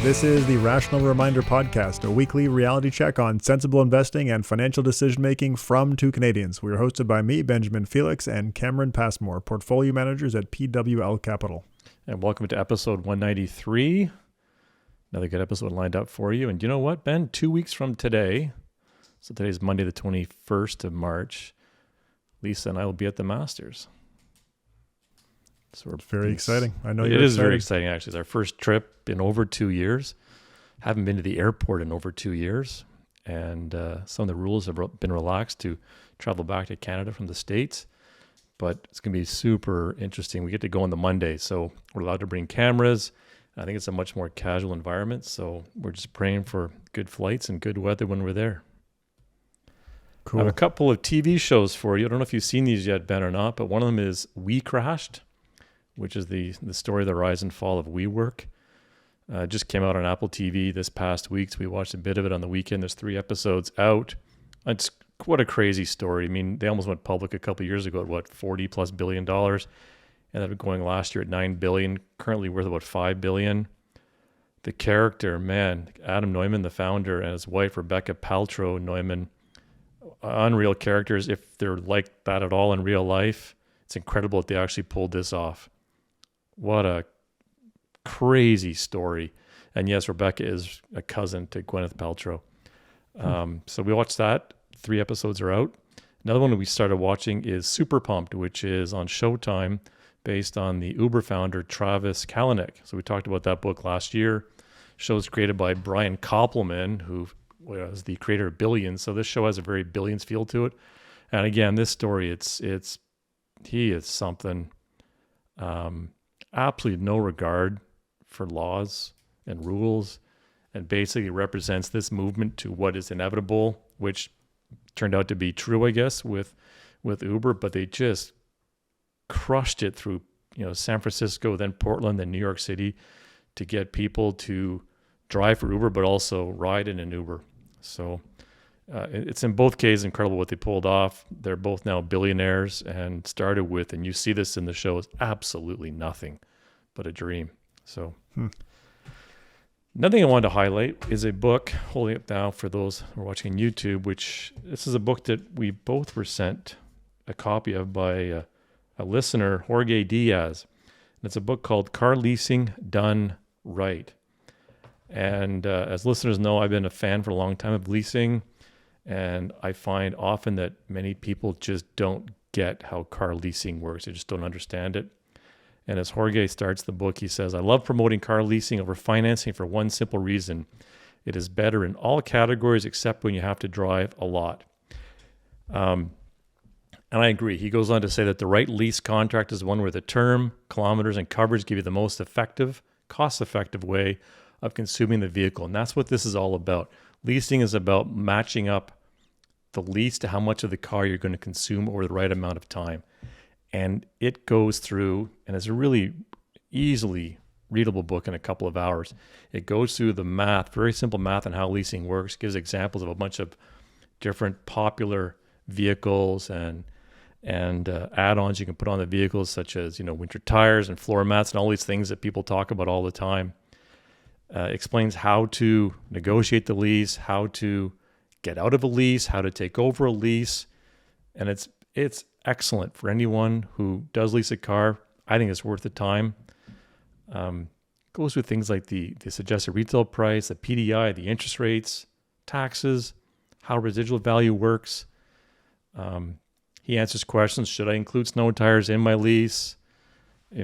This is the Rational Reminder Podcast, a weekly reality check on sensible investing and financial decision-making from two Canadians. We are hosted by me, Benjamin Felix, and Cameron Passmore, portfolio managers at PWL Capital. And welcome to episode 193. Another good episode lined up for you. And you know what, Ben? 2 weeks from today, so today's Monday the 21st of March, Lisa and I will be at the Masters. So very exciting. I know it is very exciting, actually. It's our first trip in over 2 years. Haven't been to the airport in over 2 years. And some of the rules have been relaxed to travel back to Canada from the States. But it's going to be super interesting. We get to go on the Monday, so we're allowed to bring cameras. I think it's a much more casual environment, so we're just praying for good flights and good weather when we're there. Cool. I have a couple of TV shows for you. I don't know if you've seen these yet, Ben, or not, but one of them is We Crashed, which is the story of the rise and fall of WeWork. Just came out on Apple TV this past week, so we watched a bit of it on the weekend. There's 3 episodes out. It's what a crazy story. I mean, they almost went public a couple of years ago at $40+ billion. Ended up going last year at $9 billion, currently worth about $5 billion. The character, man, Adam Neumann, the founder, and his wife, Rebecca Paltrow Neumann, unreal characters. If they're like that at all in real life, it's incredible that they actually pulled this off. What a crazy story. And yes, Rebecca is a cousin to Gwyneth Paltrow. So we watched that. 3 episodes are out. Another one we started watching is Super Pumped, which is on Showtime, based on the Uber founder, Travis Kalanick. So we talked about that book last year. Show's created by Brian Koppelman, who was the creator of Billions. So this show has a very Billions feel to it. And again, this story, he is something. Absolutely no regard for laws and rules, and basically represents this movement to what is inevitable, which turned out to be true, I guess, with Uber, but they just crushed it through, San Francisco, then Portland, then New York City, to get people to drive for Uber, but also ride in an Uber. So it's in both cases incredible what they pulled off. They're both now billionaires and started with, and you see this in the show, is absolutely nothing but a dream. So another thing I wanted to highlight is a book, holding up now for those who are watching on YouTube, which this is a book that we both were sent a copy of by a listener, Jorge Diaz. And it's a book called Car Leasing Done Right. And as listeners know, I've been a fan for a long time of leasing. And I find often that many people just don't get how car leasing works. They just don't understand it. And as Jorge starts the book, he says, I love promoting car leasing over financing for one simple reason. It is better in all categories except when you have to drive a lot. And I agree. He goes on to say that the right lease contract is one where the term, kilometers, and coverage give you the most effective, cost-effective way of consuming the vehicle. And that's what this is all about. Leasing is about matching up the lease to how much of the car you're going to consume over the right amount of time. And it goes through, and it's a really easily readable book in a couple of hours. It goes through the math, very simple math on how leasing works, gives examples of a bunch of different popular vehicles and add-ons you can put on the vehicles, such as, winter tires and floor mats and all these things that people talk about all the time. Explains how to negotiate the lease, how to get out of a lease, how to take over a lease. And it's excellent for anyone who does lease a car. I think it's worth the time. Goes with things like the suggested retail price, the PDI, the interest rates, taxes, how residual value works. He answers questions. Should I include snow tires in my lease?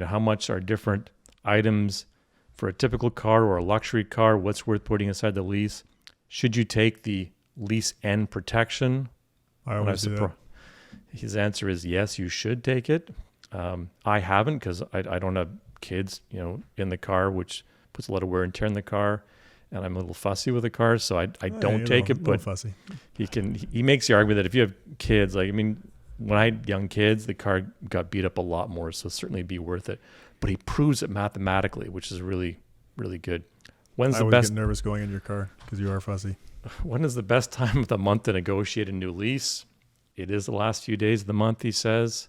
How much are different items for a typical car or a luxury car? What's worth putting inside the lease? Should you take the lease end protection? I always do that. His answer is yes, you should take it. I haven't, because I don't have kids, in the car, which puts a lot of wear and tear in the car, and I'm a little fussy with the car, so I don't take it. But fussy. He makes the argument that if you have kids, when I had young kids, the car got beat up a lot more, so certainly be worth it. But he proves it mathematically, which is really, really good. I always get nervous going in your car because you are fussy. When is the best time of the month to negotiate a new lease? It is the last few days of the month, he says.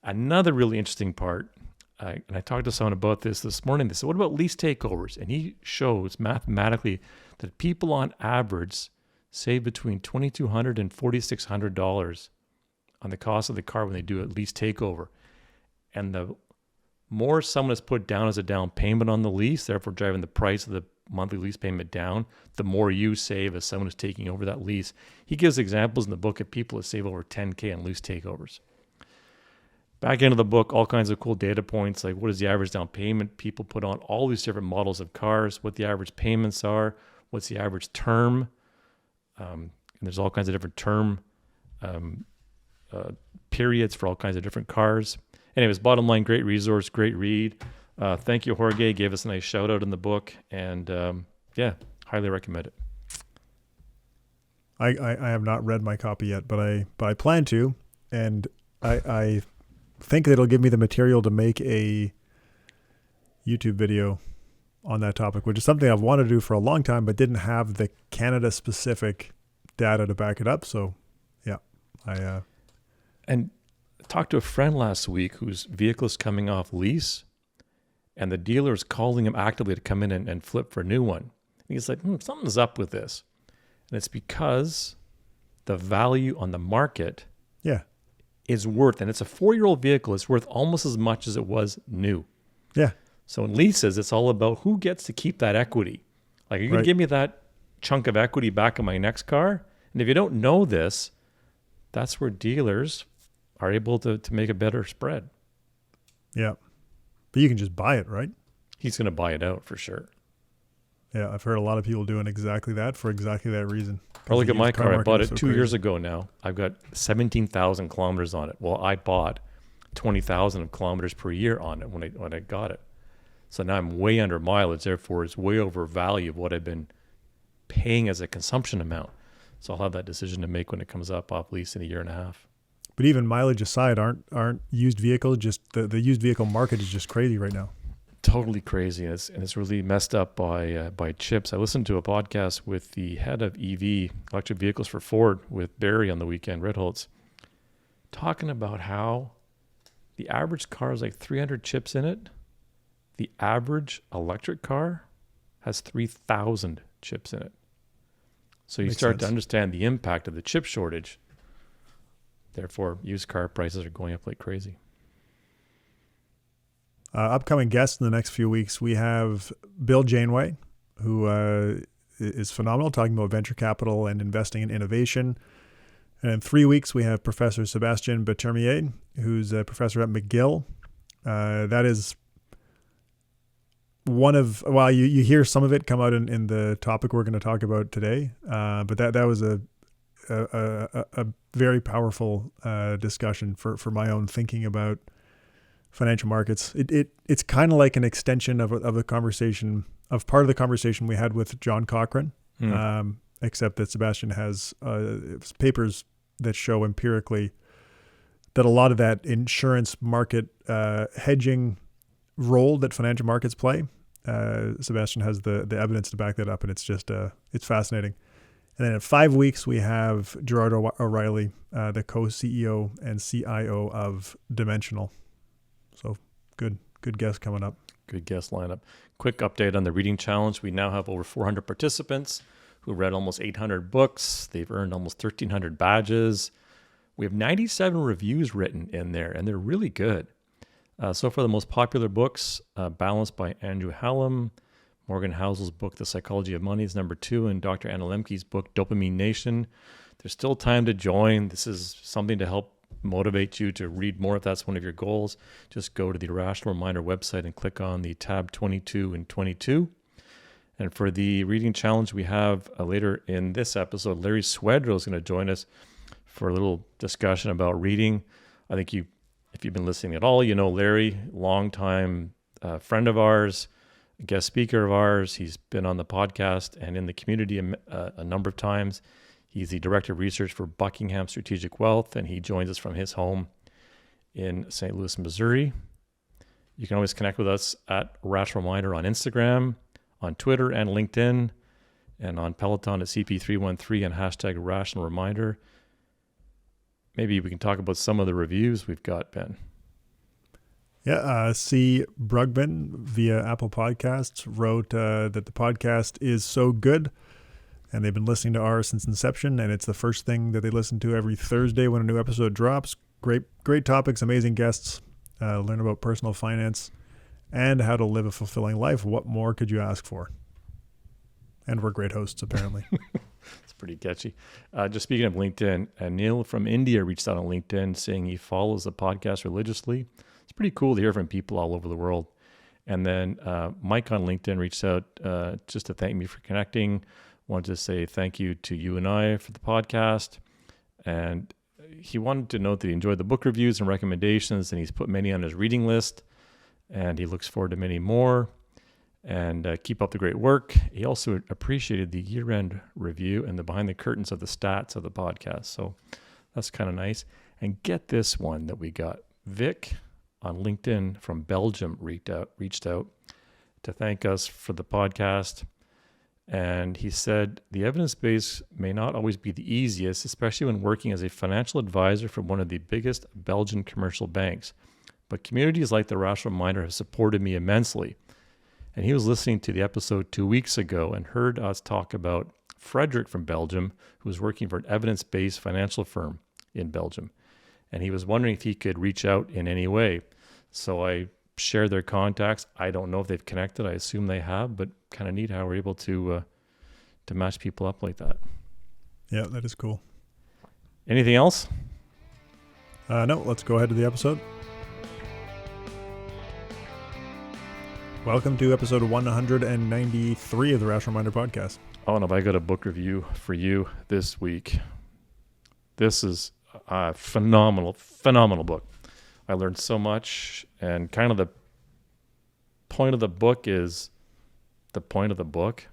Another really interesting part, and I talked to someone about this morning. They said, what about lease takeovers? And he shows mathematically that people on average save between $2,200 and $4,600 on the cost of the car when they do a lease takeover. And the more someone is put down as a down payment on the lease, therefore driving the price of the monthly lease payment down, the more you save as someone who's taking over that lease. He gives examples in the book of people that save over $10K on lease takeovers. Back into the book, all kinds of cool data points, like what is the average down payment people put on all these different models of cars, what the average payments are, what's the average term, and there's all kinds of different term periods for all kinds of different cars. Anyways, bottom line, great resource, great read. Thank you, Jorge. Gave us a nice shout out in the book, and highly recommend it. I have not read my copy yet, but I plan to, and I think that it'll give me the material to make a YouTube video on that topic, which is something I've wanted to do for a long time, but didn't have the Canada-specific data to back it up. So, yeah, and talked to a friend last week whose vehicle is coming off lease, and the dealer is calling him actively to come in and flip for a new one. And he's like, something's up with this. And it's because the value on the market is worth, and it's a 4-year-old vehicle, it's worth almost as much as it was new. Yeah. So in leases, it's all about who gets to keep that equity. Like, are you going to give me that chunk of equity back in my next car? And if you don't know this, that's where dealers are able to make a better spread. Yeah. But you can just buy it, right? He's going to buy it out for sure. Yeah, I've heard a lot of people doing exactly that for exactly that reason. Or look at my car. I bought it 2 years ago now. I've got 17,000 kilometers on it. Well, I bought 20,000 kilometers per year on it when I got it. So now I'm way under mileage. Therefore, it's way over value of what I've been paying as a consumption amount. So I'll have that decision to make when it comes up off lease in a year and a half. But even mileage aside, aren't used vehicles just the used vehicle market is just crazy right now. Totally crazy, and it's really messed up by chips. I listened to a podcast with the head of EV, electric vehicles for Ford, with Barry on the weekend, Redholz, talking about how the average car has like 300 chips in it. The average electric car has 3,000 chips in it. So you Makes start sense. to understand the impact of the chip shortage. Therefore, used car prices are going up like crazy. Upcoming guests in the next few weeks, we have Bill Janeway, who is phenomenal, talking about venture capital and investing in innovation. And in 3 weeks, we have Professor Sébastien Berthermier, who's a professor at McGill. That is one of, well, you hear some of it come out in the topic we're going to talk about today, but that was a very powerful discussion for my own thinking about financial markets. It's kind of like an extension of a conversation, of part of the conversation we had with John Cochrane, except that Sebastian has papers that show empirically that a lot of that insurance market hedging role that financial markets play, Sebastian has the evidence to back that up, and it's just it's fascinating. And then in 5 weeks, we have Gerard O'Reilly, the co-CEO and CIO of Dimensional. So good guest coming up. Good guest lineup. Quick update on the reading challenge. We now have over 400 participants who read almost 800 books. They've earned almost 1,300 badges. We have 97 reviews written in there, and they're really good. So far, the most popular books, Balanced by Andrew Hallam, Morgan Housel's book, The Psychology of Money, is number 2, and Dr. Anna Lemke's book, Dopamine Nation. There's still time to join. This is something to help motivate you to read more if that's one of your goals. Just go to the Irrational Reminder website and click on the tab 22 and 22. And for the reading challenge, we have later in this episode, Larry Swedroe is going to join us for a little discussion about reading. I think if you've been listening at all, you know Larry, longtime friend of ours, guest speaker of ours. He's been on the podcast and in the community a number of times. He's the director of research for Buckingham Strategic Wealth, and he joins us from his home in St. Louis, Missouri. You can always connect with us at Rational Reminder on Instagram, on Twitter and LinkedIn, and on Peloton at CP313 and hashtag Rational Reminder. Maybe we can talk about some of the reviews we've got, Ben. Yeah, C. Brugman via Apple Podcasts wrote that the podcast is so good, and they've been listening to ours since inception, and it's the first thing that they listen to every Thursday when a new episode drops. Great topics, amazing guests, learn about personal finance, and how to live a fulfilling life. What more could you ask for? And we're great hosts, apparently. It's pretty catchy. Just speaking of LinkedIn, Neil from India reached out on LinkedIn saying he follows the podcast religiously. It's pretty cool to hear from people all over the world. And then Mike on LinkedIn reached out just to thank me for connecting. Wanted to say thank you to you and I for the podcast. And he wanted to note that he enjoyed the book reviews and recommendations, and he's put many on his reading list. And he looks forward to many more. And keep up the great work. He also appreciated the year-end review and the behind the curtains of the stats of the podcast. So that's kind of nice. And get this one that we got. Vic on LinkedIn from Belgium reached out to thank us for the podcast. And he said, the evidence base may not always be the easiest, especially when working as a financial advisor for one of the biggest Belgian commercial banks. But communities like the Rational Minder have supported me immensely. And he was listening to the episode 2 weeks ago and heard us talk about Frederick from Belgium, who was working for an evidence-based financial firm in Belgium. And he was wondering if he could reach out in any way. So I shared their contacts. I don't know if they've connected. I assume they have, but kind of neat how we're able to match people up like that. Yeah, that is cool. Anything else? No, let's go ahead to the episode. Welcome to episode 193 of the Rational Minder podcast. Oh, and I got a book review for you this week. This is a phenomenal book. I learned so much, and kind of the point of the book is the point of the book.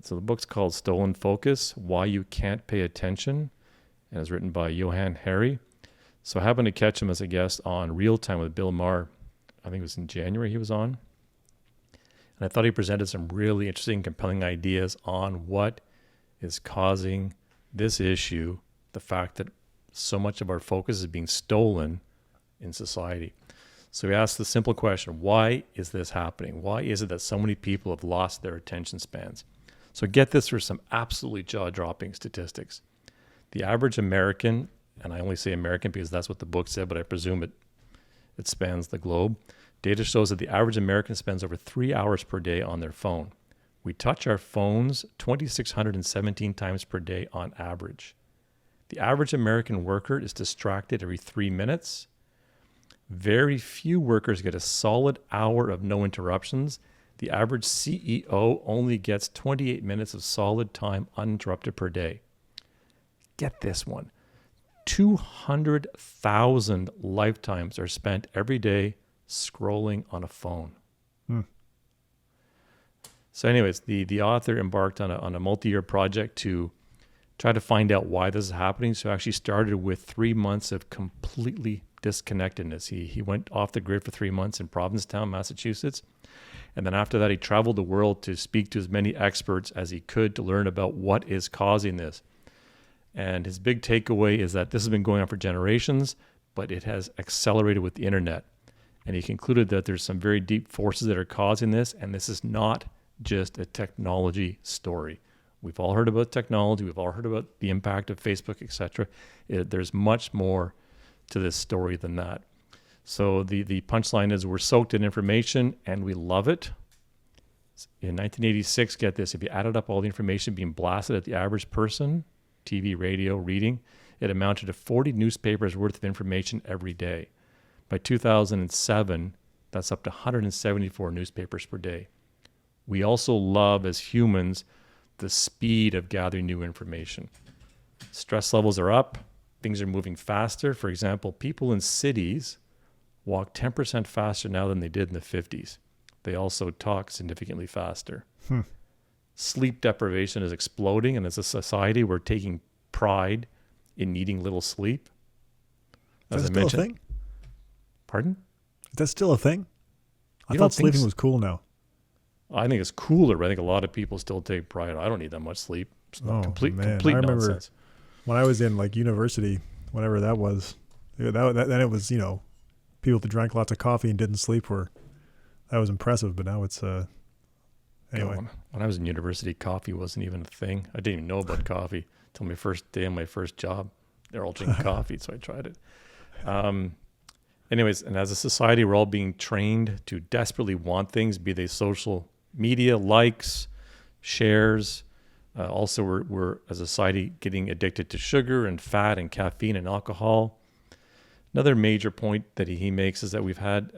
So the book's called Stolen Focus, Why You Can't Pay Attention, and it's written by Johan Hari. So I happened to catch him as a guest on Real Time with Bill Maher. I think it was in January he was on. And I thought he presented some really interesting, compelling ideas on what is causing this issue, the fact that so much of our focus is being stolen in society. So we asked the simple question, why is this happening? Why is it that so many people have lost their attention spans? So get this for some absolutely jaw-dropping statistics. The average American, and I only say American because that's what the book said, but I presume it spans the globe. Data shows that the average American spends over 3 hours per day on their phone. We touch our phones 2,617 times per day on average. The average American worker is distracted every 3 minutes. Very few workers get a solid hour of no interruptions. The average CEO only gets 28 minutes of solid time uninterrupted per day. Get this one. 200,000 lifetimes are spent every day scrolling on a phone. So anyways, the author embarked on a multi-year project to try to find out why this is happening. So actually started with 3 months of completely disconnectedness. He went off the grid for 3 months in Provincetown, Massachusetts. And then after that, he traveled the world to speak to as many experts as he could to learn about what is causing this. And his big takeaway is that this has been going on for generations, but it has accelerated with the internet. And he concluded that there's some very deep forces that are causing this, and this is not just a technology story. We've all heard about technology. We've all heard about the impact of Facebook, etc. There's much more to this story than that. So the punchline is we're soaked in information, and we love it. In 1986, get this, if you added up all the information being blasted at the average person, TV, radio, reading, it amounted to 40 newspapers worth of information every day. By 2007, that's up to 174 newspapers per day. We also love, as humans, the speed of gathering new information. Stress levels are up. Things are moving faster. For example, people in cities walk 10% faster now than they did in the 50s. They also talk significantly faster. Sleep deprivation is exploding, and as a society, we're taking pride in needing little sleep. As I mentioned, a thing? Pardon? Is that still a thing? I thought sleeping was cool now. I think it's cooler, but I think a lot of people still take pride. I don't need that much sleep. It's not complete I remember nonsense. When I was in like university, whenever that was, then it was, people that drank lots of coffee and didn't sleep that was impressive. But now it's anyway. Yeah, when I was in university, coffee wasn't even a thing. I didn't even know about coffee until my first day on my first job. They're all drinking coffee, so I tried it. Anyways, and as a society, we're all being trained to desperately want things, be they social media, likes, shares. Also, we're as a society getting addicted to sugar and fat and caffeine and alcohol. Another major point that he makes is that we've had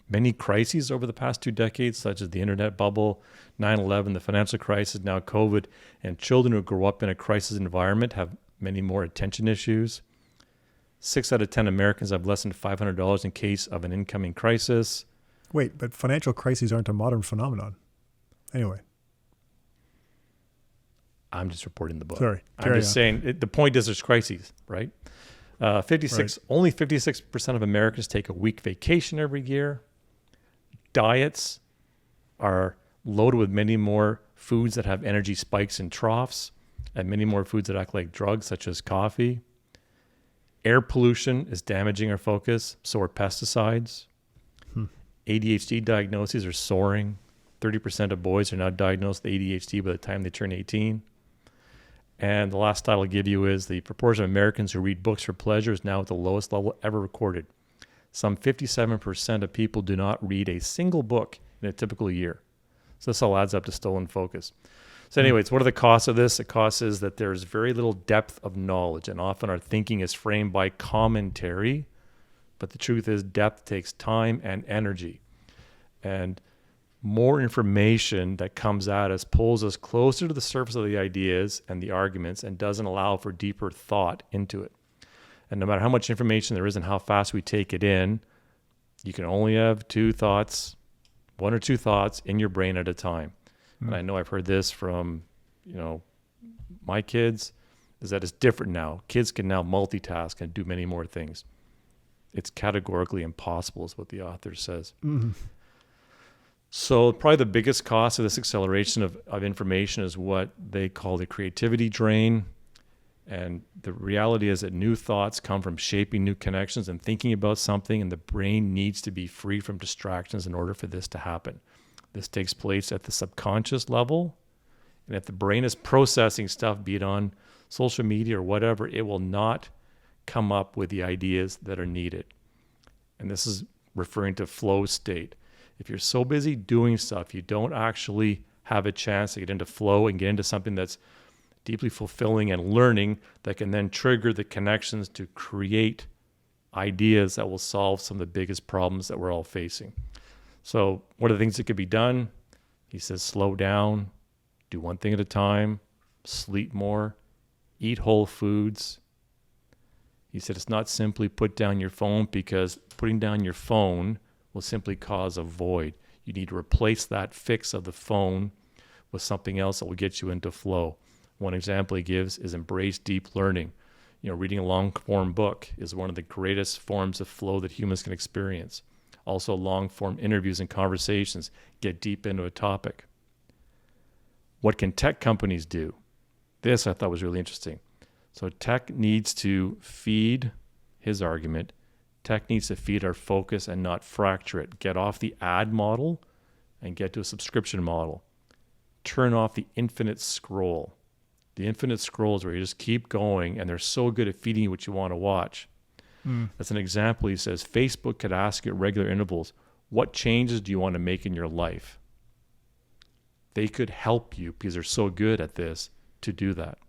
many crises over the past 2 decades, such as the internet bubble, 9/11, the financial crisis, now COVID, and children who grow up in a crisis environment have many more attention issues. 6 out of 10 Americans have less than $500 in case of an incoming crisis. Wait, but financial crises aren't a modern phenomenon. Anyway. I'm just reporting the book. Sorry. I'm just saying, the point is there's crises, right? Only 56% of Americans take a week vacation every year. Diets are loaded with many more foods that have energy spikes and troughs, and many more foods that act like drugs, such as coffee. Air pollution is damaging our focus, so are pesticides. ADHD diagnoses are soaring. 30% of boys are now diagnosed with ADHD by the time they turn 18. And the last stat I'll give you is the proportion of Americans who read books for pleasure is now at the lowest level ever recorded. Some 57% of people do not read a single book in a typical year. So this all adds up to stolen focus. So anyways, what are the costs of this? The cost is that there's very little depth of knowledge, and often our thinking is framed by commentary. But the truth is depth takes time and energy. And more information that comes at us pulls us closer to the surface of the ideas and the arguments and doesn't allow for deeper thought into it. And no matter how much information there is and how fast we take it in, you can only have 1 or 2 thoughts in your brain at a time. And I know I've heard this from, my kids, is that it's different now. Kids can now multitask and do many more things. It's categorically impossible is what the author says. Mm-hmm. So probably the biggest cost of this acceleration of information is what they call the creativity drain. And the reality is that new thoughts come from shaping new connections and thinking about something, and the brain needs to be free from distractions in order for this to happen. This takes place at the subconscious level. And if the brain is processing stuff, be it on social media or whatever, it will not come up with the ideas that are needed. And this is referring to flow state. If you're so busy doing stuff, you don't actually have a chance to get into flow and get into something that's deeply fulfilling and learning that can then trigger the connections to create ideas that will solve some of the biggest problems that we're all facing. So what are the things that could be done? He says, slow down, do one thing at a time, sleep more, eat whole foods. He said, it's not simply put down your phone, because putting down your phone will simply cause a void. You need to replace that fix of the phone with something else that will get you into flow. One example he gives is embrace deep learning. Reading a long-form book is one of the greatest forms of flow that humans can experience. Also, long-form interviews and conversations get deep into a topic. What can tech companies do? This I thought was really interesting. So tech needs to feed his argument. Tech needs to feed our focus and not fracture it. Get off the ad model and get to a subscription model. Turn off the infinite scroll. The infinite scrolls where you just keep going and they're so good at feeding you what you want to watch. That's an example. He says, Facebook could ask you at regular intervals, what changes do you want to make in your life? They could help you, because they're so good at this, to do that.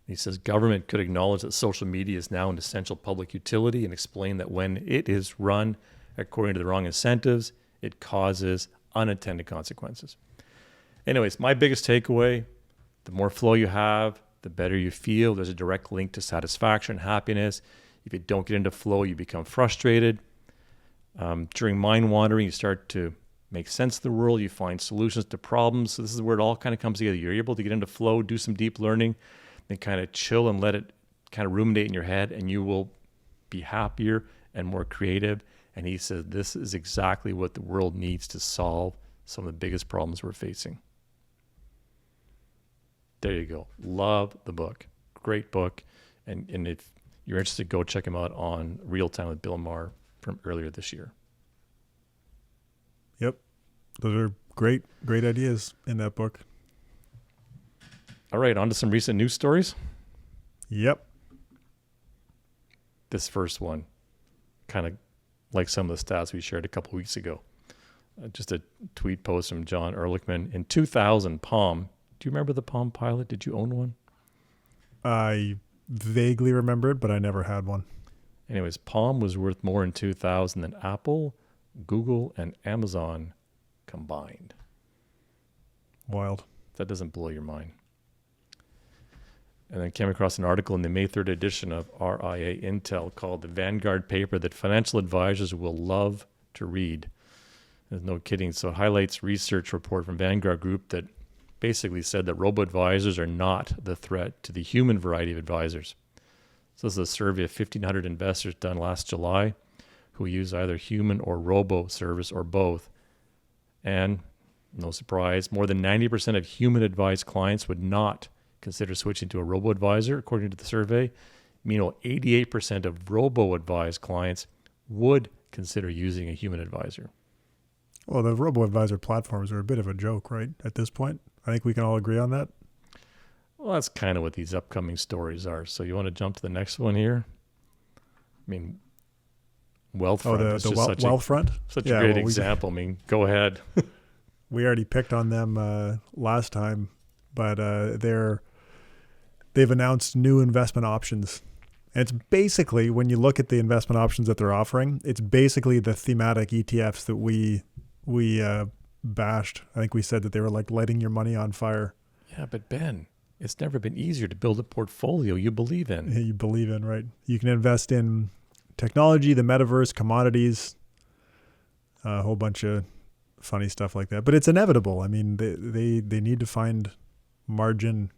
He says government could acknowledge that social media is now an essential public utility and explain that when it is run according to the wrong incentives, it causes unintended consequences. Anyways, my biggest takeaway, the more flow you have, the better you feel. There's a direct link to satisfaction, happiness. If you don't get into flow, you become frustrated. During mind wandering, you start to make sense of the world. You find solutions to problems. So this is where it all kind of comes together. You're able to get into flow, do some deep learning, then kind of chill and let it kind of ruminate in your head, and you will be happier and more creative. And he says this is exactly what the world needs to solve some of the biggest problems we're facing. There you go. Love the book. Great book. And if you're interested, go check him out on Real Time with Bill Maher from earlier this year. Yep. Those are great ideas in that book. All right, on to some recent news stories. Yep. This first one, kind of like some of the stats we shared a couple weeks ago. Just a tweet post from John Ehrlichman. In 2000, Palm. Do you remember the Palm Pilot? Did you own one? I vaguely remember it, but I never had one. Anyways, Palm was worth more in 2000 than Apple, Google, and Amazon combined. Wild. That doesn't blow your mind. And then came across an article in the May 3rd edition of RIA Intel called The Vanguard Paper That Financial Advisors Will Love to Read. There's no kidding. So it highlights research report from Vanguard Group that basically said that robo-advisors are not the threat to the human variety of advisors. So this is a survey of 1,500 investors done last July who use either human or robo service or both. And no surprise, more than 90% of human advised clients would not consider switching to a robo-advisor, according to the survey. Meanwhile, 88% of robo-advised clients would consider using a human advisor. Well, the robo-advisor platforms are a bit of a joke, right, at this point? I think we can all agree on that. Well, that's kind of what these upcoming stories are. So you want to jump to the next one here? I mean, Wealthfront. Oh, the Wealthfront? Such a great example. I mean, go ahead. We already picked on them last time, but they've announced new investment options. And it's basically, when you look at the investment options that they're offering, it's basically the thematic ETFs that we bashed. I think we said that they were like lighting your money on fire. Yeah, but Ben, it's never been easier to build a portfolio you believe in. Yeah, you believe in, right? You can invest in technology, the metaverse, commodities, a whole bunch of funny stuff like that. But it's inevitable. I mean, they need to find margin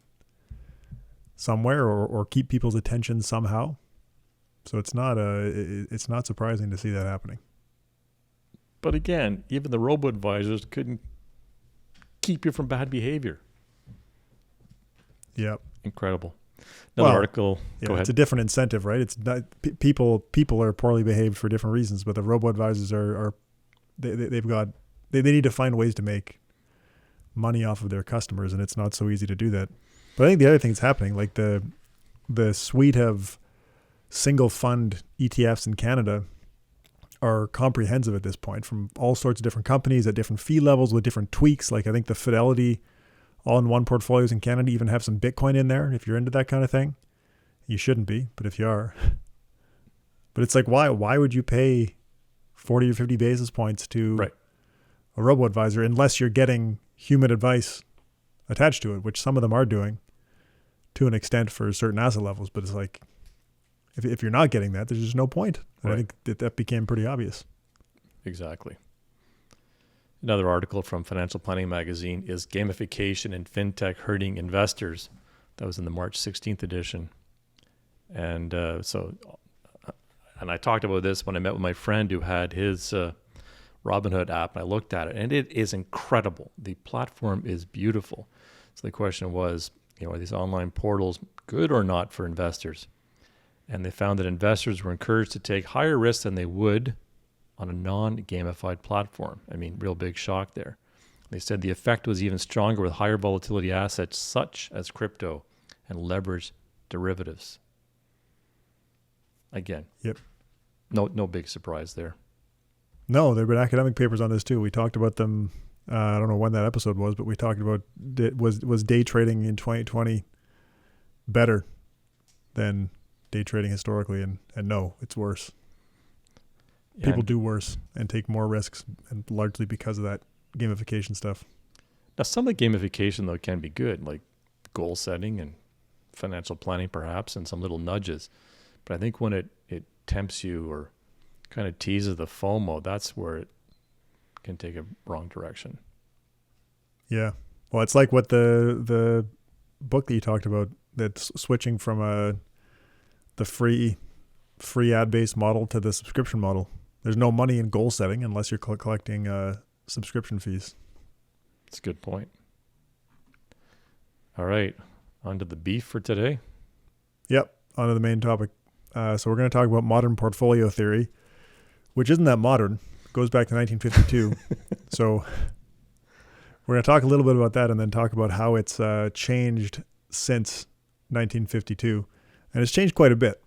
somewhere or keep people's attention somehow. So it's not surprising to see that happening. But again, even the robo-advisors couldn't keep you from bad behavior. Yep. Incredible. Another article. Yeah, go ahead. It's a different incentive, right? It's not people are poorly behaved for different reasons, but the robo-advisors they need to find ways to make money off of their customers, and it's not so easy to do that. But I think the other thing that's happening, like the suite of single fund ETFs in Canada are comprehensive at this point, from all sorts of different companies at different fee levels with different tweaks. Like I think the Fidelity all-in-one portfolios in Canada even have some Bitcoin in there. If you're into that kind of thing, you shouldn't be, but if you are. But it's like, why would you pay 40 or 50 basis points to a robo-advisor unless you're getting human advice attached to it, which some of them are doing to an extent for certain asset levels. But it's like, if you're not getting that, there's just no point. And I think that became pretty obvious. Exactly. Another article from Financial Planning Magazine is Gamification and FinTech Hurting Investors. That was in the March 16th edition. And and I talked about this when I met with my friend who had his Robinhood app, and I looked at it, and it is incredible. The platform is beautiful. So the question was, are these online portals good or not for investors? And they found that investors were encouraged to take higher risks than they would on a non-gamified platform. I mean, real big shock there. They said the effect was even stronger with higher volatility assets such as crypto and leveraged derivatives. Again, no big surprise there. No, there have been academic papers on this too. We talked about them. I don't know when that episode was, but we talked about was day trading in 2020 better than day trading historically, and no, it's worse. Yeah, people do worse and take more risks, and largely because of that gamification stuff. Now, some of the gamification, though, can be good, like goal setting and financial planning, perhaps, and some little nudges. But I think when it tempts you or kind of teases the FOMO, that's where it can take a wrong direction. Yeah. Well, it's like what the book that you talked about, that's switching from the free ad-based model to the subscription model. There's no money in goal setting unless you're collecting subscription fees. That's a good point. All right. On to the beef for today. Yep. On to the main topic. So we're going to talk about modern portfolio theory, which isn't that modern. It goes back to 1952. So we're going to talk a little bit about that and then talk about how it's changed since 1952. And it's changed quite a bit,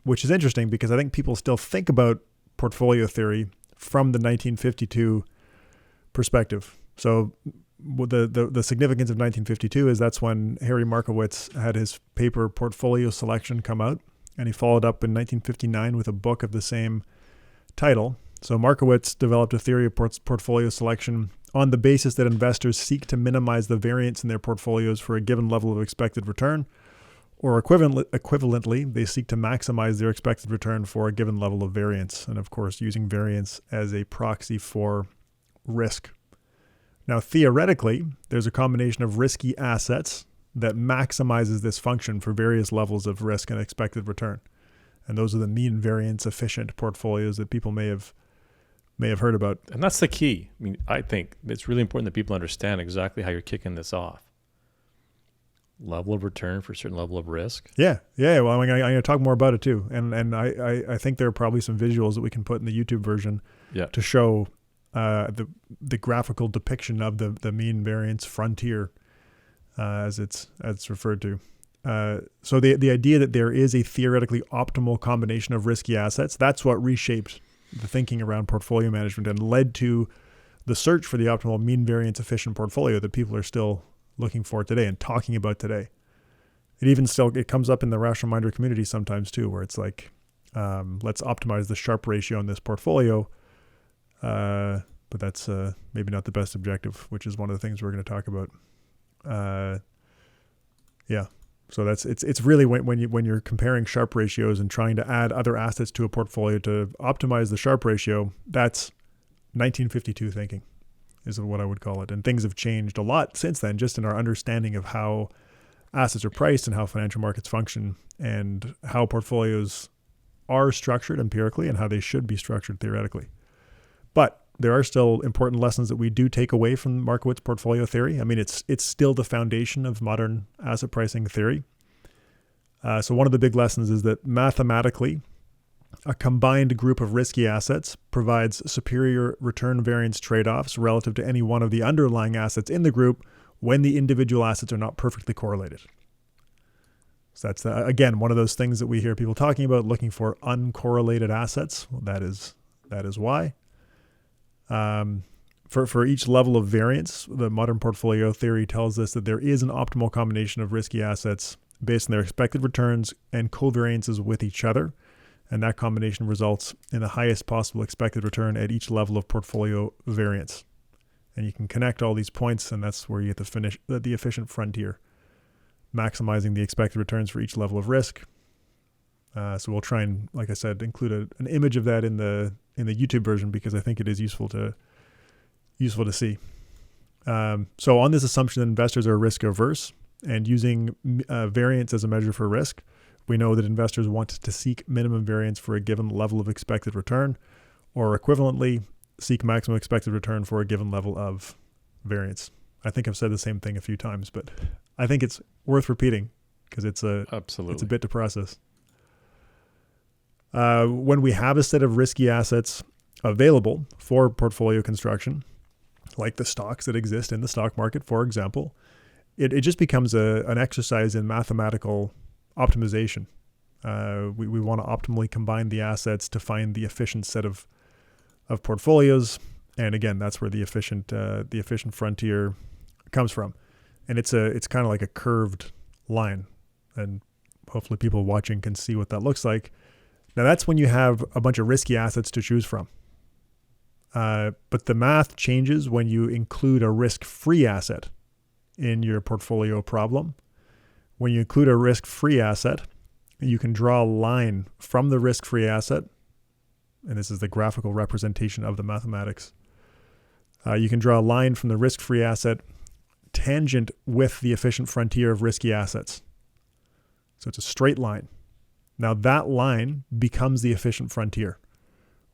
which is interesting because I think people still think about portfolio theory from the 1952 perspective. So the significance of 1952 is that's when Harry Markowitz had his paper Portfolio Selection come out, and he followed up in 1959 with a book of the same title. So Markowitz developed a theory of portfolio selection on the basis that investors seek to minimize the variance in their portfolios for a given level of expected return, or equivalently, they seek to maximize their expected return for a given level of variance, and of course using variance as a proxy for risk. Now, theoretically, there's a combination of risky assets that maximizes this function for various levels of risk and expected return. And those are the mean variance efficient portfolios that people may have heard about. And that's the key. I mean, I think it's really important that people understand exactly how you're kicking this off. Level of return for a certain level of risk. Yeah. Well, I'm going to talk more about it too. And I think there are probably some visuals that we can put in the YouTube version to show the graphical depiction of the mean variance frontier, as it's referred to. So the idea that there is a theoretically optimal combination of risky assets, that's what reshaped the thinking around portfolio management and led to the search for the optimal mean variance efficient portfolio that people are still looking for today and talking about today. It comes up in the rational minder community sometimes too, where it's like, let's optimize the Sharpe ratio on this portfolio. But that's maybe not the best objective, which is one of the things we're going to talk about. So it's really when you're comparing Sharpe ratios and trying to add other assets to a portfolio to optimize the Sharpe ratio, that's 1952 thinking, is what I would call it. And things have changed a lot since then, just in our understanding of how assets are priced and how financial markets function and how portfolios are structured empirically and how they should be structured theoretically. But there are still important lessons that we do take away from Markowitz portfolio theory. I mean, it's still the foundation of modern asset pricing theory. So one of the big lessons is that mathematically, a combined group of risky assets provides superior return variance trade-offs relative to any one of the underlying assets in the group when the individual assets are not perfectly correlated. So that's, again, one of those things that we hear people talking about, looking for uncorrelated assets. Well, that is why. For each level of variance, the modern portfolio theory tells us that there is an optimal combination of risky assets based on their expected returns and covariances with each other. And that combination results in the highest possible expected return at each level of portfolio variance. And you can connect all these points, and that's where you get the efficient frontier, maximizing the expected returns for each level of risk. So we'll try and, like I said, include an image of that in the YouTube version because I think it is useful to see. So on this assumption that investors are risk averse and using variance as a measure for risk, we know that investors want to seek minimum variance for a given level of expected return, or equivalently, seek maximum expected return for a given level of variance. I think I've said the same thing a few times, but I think it's worth repeating because it's a bit to process. When we have a set of risky assets available for portfolio construction, like the stocks that exist in the stock market, for example, it just becomes an exercise in mathematical optimization. We want to optimally combine the assets to find the efficient set of portfolios, and again, that's where the efficient frontier comes from. And it's kind of like a curved line, and hopefully people watching can see what that looks like. Now that's when you have a bunch of risky assets to choose from. But the math changes when you include a risk-free asset in your portfolio problem. When you include a risk-free asset, you can draw a line from the risk-free asset, and this is the graphical representation of the mathematics. You can draw a line from the risk-free asset tangent with the efficient frontier of risky assets. So it's a straight line. Now that line becomes the efficient frontier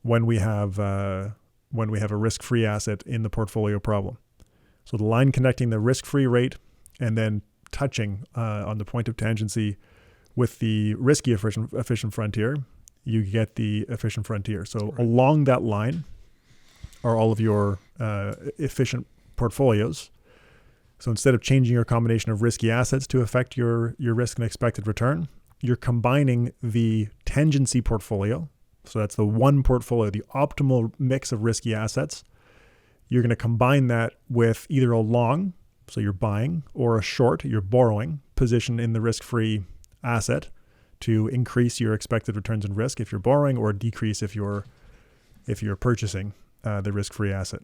when we have a risk-free asset in the portfolio problem. So the line connecting the risk-free rate and then touching on the point of tangency With the risky efficient frontier, you get the efficient frontier. So along that line are all of your efficient portfolios. So instead of changing your combination of risky assets to affect your risk and expected return, you're combining the tangency portfolio. So that's the one portfolio, the optimal mix of risky assets. You're going to combine that with either a long, so you're buying, or a short, you're borrowing position in the risk-free asset to increase your expected returns and risk if you're borrowing, or decrease if you're purchasing the risk-free asset.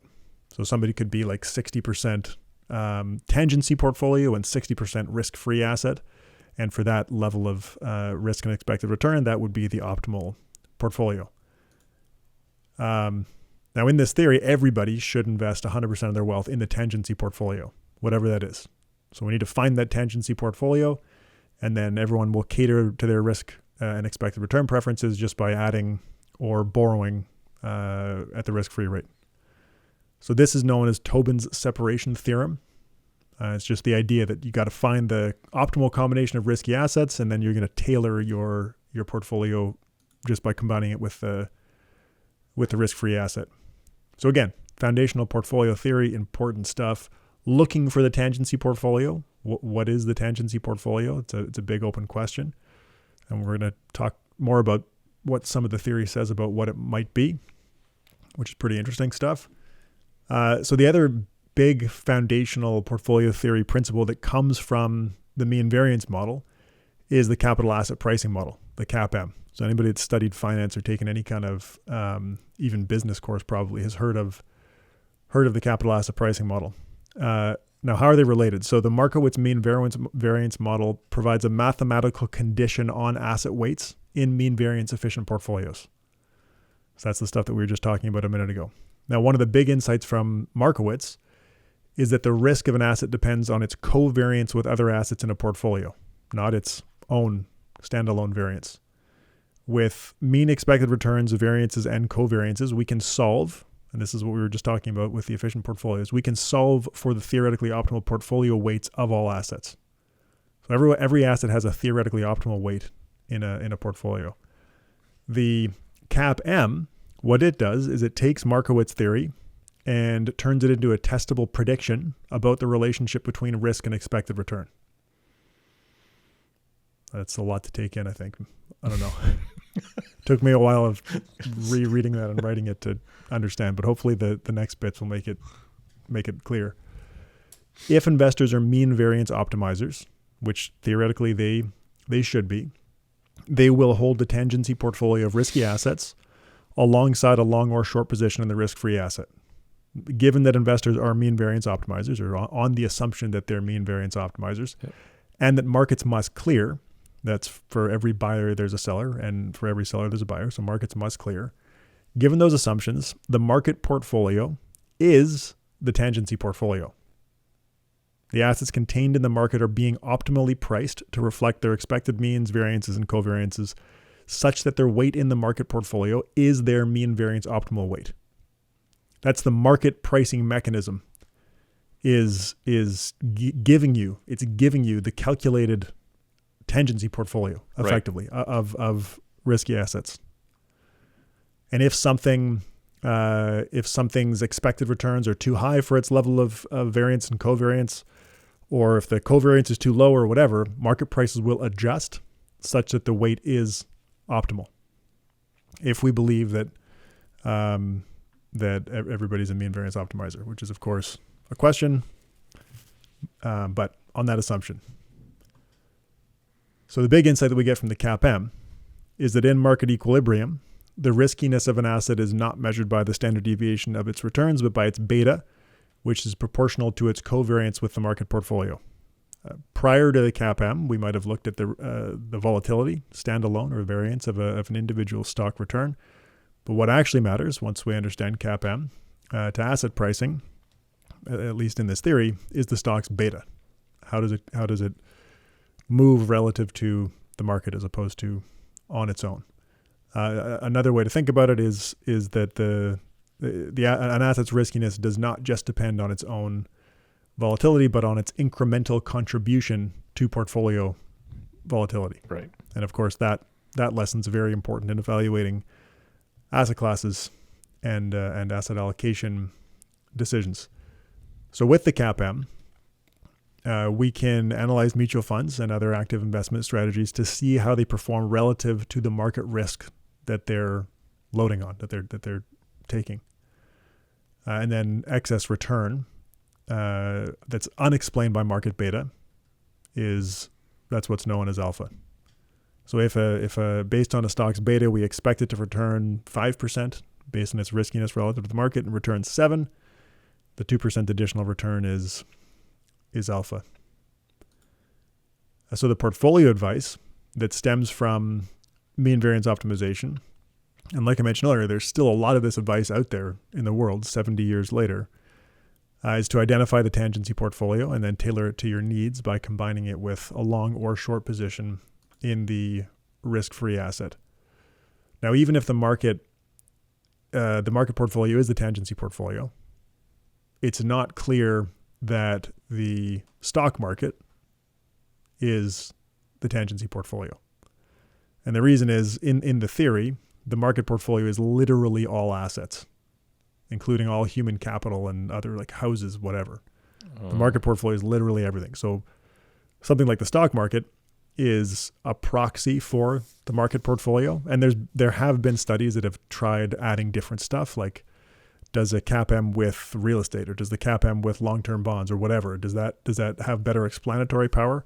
So somebody could be like 60% tangency portfolio and 60% risk-free asset. And for that level of risk and expected return, that would be the optimal portfolio. Now, in this theory, everybody should invest 100% of their wealth in the tangency portfolio, whatever that is. So we need to find that tangency portfolio, and then everyone will cater to their risk and expected return preferences just by adding or borrowing at the risk-free rate. So this is known as Tobin's separation theorem. It's just the idea that you got to find the optimal combination of risky assets, and then you're going to tailor your portfolio just by combining it with the risk-free asset. So again, foundational portfolio theory, important stuff. Looking for the tangency portfolio. What is the tangency portfolio? It's a big open question. And we're going to talk more about what some of the theory says about what it might be, which is pretty interesting stuff. So the other big foundational portfolio theory principle that comes from the mean variance model is the capital asset pricing model, the CAPM. So anybody that's studied finance or taken any kind of even business course probably has heard of the capital asset pricing model. Now, how are they related? So the Markowitz mean variance model provides a mathematical condition on asset weights in mean variance efficient portfolios. So that's the stuff that we were just talking about a minute ago. Now, one of the big insights from Markowitz is that the risk of an asset depends on its covariance with other assets in a portfolio, not its own standalone variance. With mean expected returns, variances, and covariances, we can solve, and this is what we were just talking about with the efficient portfolios, we can solve for the theoretically optimal portfolio weights of all assets. So every asset has a theoretically optimal weight in a portfolio. The CAPM, what it does is it takes Markowitz theory and turns it into a testable prediction about the relationship between risk and expected return. That's a lot to take in, I think. I don't know. Took me a while of rereading that and writing it to understand, but hopefully the next bits will make it clear. If investors are mean variance optimizers, which theoretically they should be, they will hold the tangency portfolio of risky assets alongside a long or short position in the risk-free asset. Given that investors are mean variance optimizers, or on the assumption that they're mean variance optimizers, yep, and that markets must clear, that's for every buyer there's a seller, and for every seller there's a buyer, so markets must clear. Given those assumptions, the market portfolio is the tangency portfolio. The assets contained in the market are being optimally priced to reflect their expected means, variances, and covariances, such that their weight in the market portfolio is their mean variance optimal weight. That's the market pricing mechanism is giving you the calculated tangency portfolio effectively, right, of risky assets. And if something's expected returns are too high for its level of variance and covariance, or if the covariance is too low or whatever, market prices will adjust such that the weight is optimal. If we believe that everybody's a mean variance optimizer, which is of course a question, but on that assumption. So the big insight that we get from the CAPM is that in market equilibrium, the riskiness of an asset is not measured by the standard deviation of its returns, but by its beta, which is proportional to its covariance with the market portfolio. Prior to the CAPM, we might have looked at the volatility, standalone, or variance of an individual stock return. But what actually matters, once we understand CAPM, to asset pricing, at least in this theory, is the stock's beta. How does it move relative to the market as opposed to on its own? Another way to think about it is that an asset's riskiness does not just depend on its own volatility, but on its incremental contribution to portfolio volatility. Right. And of course, that lesson's very important in evaluating asset classes and asset allocation decisions. So with the CAPM, we can analyze mutual funds and other active investment strategies to see how they perform relative to the market risk that they're loading on, that they're taking. And then excess return that's unexplained by market beta that's what's known as alpha. So if based on a stock's beta, we expect it to return 5% based on its riskiness relative to the market and returns 7%, the 2% additional return is alpha. So the portfolio advice that stems from mean variance optimization, and like I mentioned earlier, there's still a lot of this advice out there in the world 70 years later, is to identify the tangency portfolio and then tailor it to your needs by combining it with a long or short position in the risk-free asset. Now, even if the market portfolio is the tangency portfolio, it's not clear that the stock market is the tangency portfolio. And the reason is, in the theory, the market portfolio is literally all assets, including all human capital and other like houses, whatever. The market portfolio is literally everything. So something like the stock market is a proxy for the market portfolio. And there have been studies that have tried adding different stuff, like does a CAPM with real estate, or does the CAPM with long-term bonds, or whatever? Does that have better explanatory power?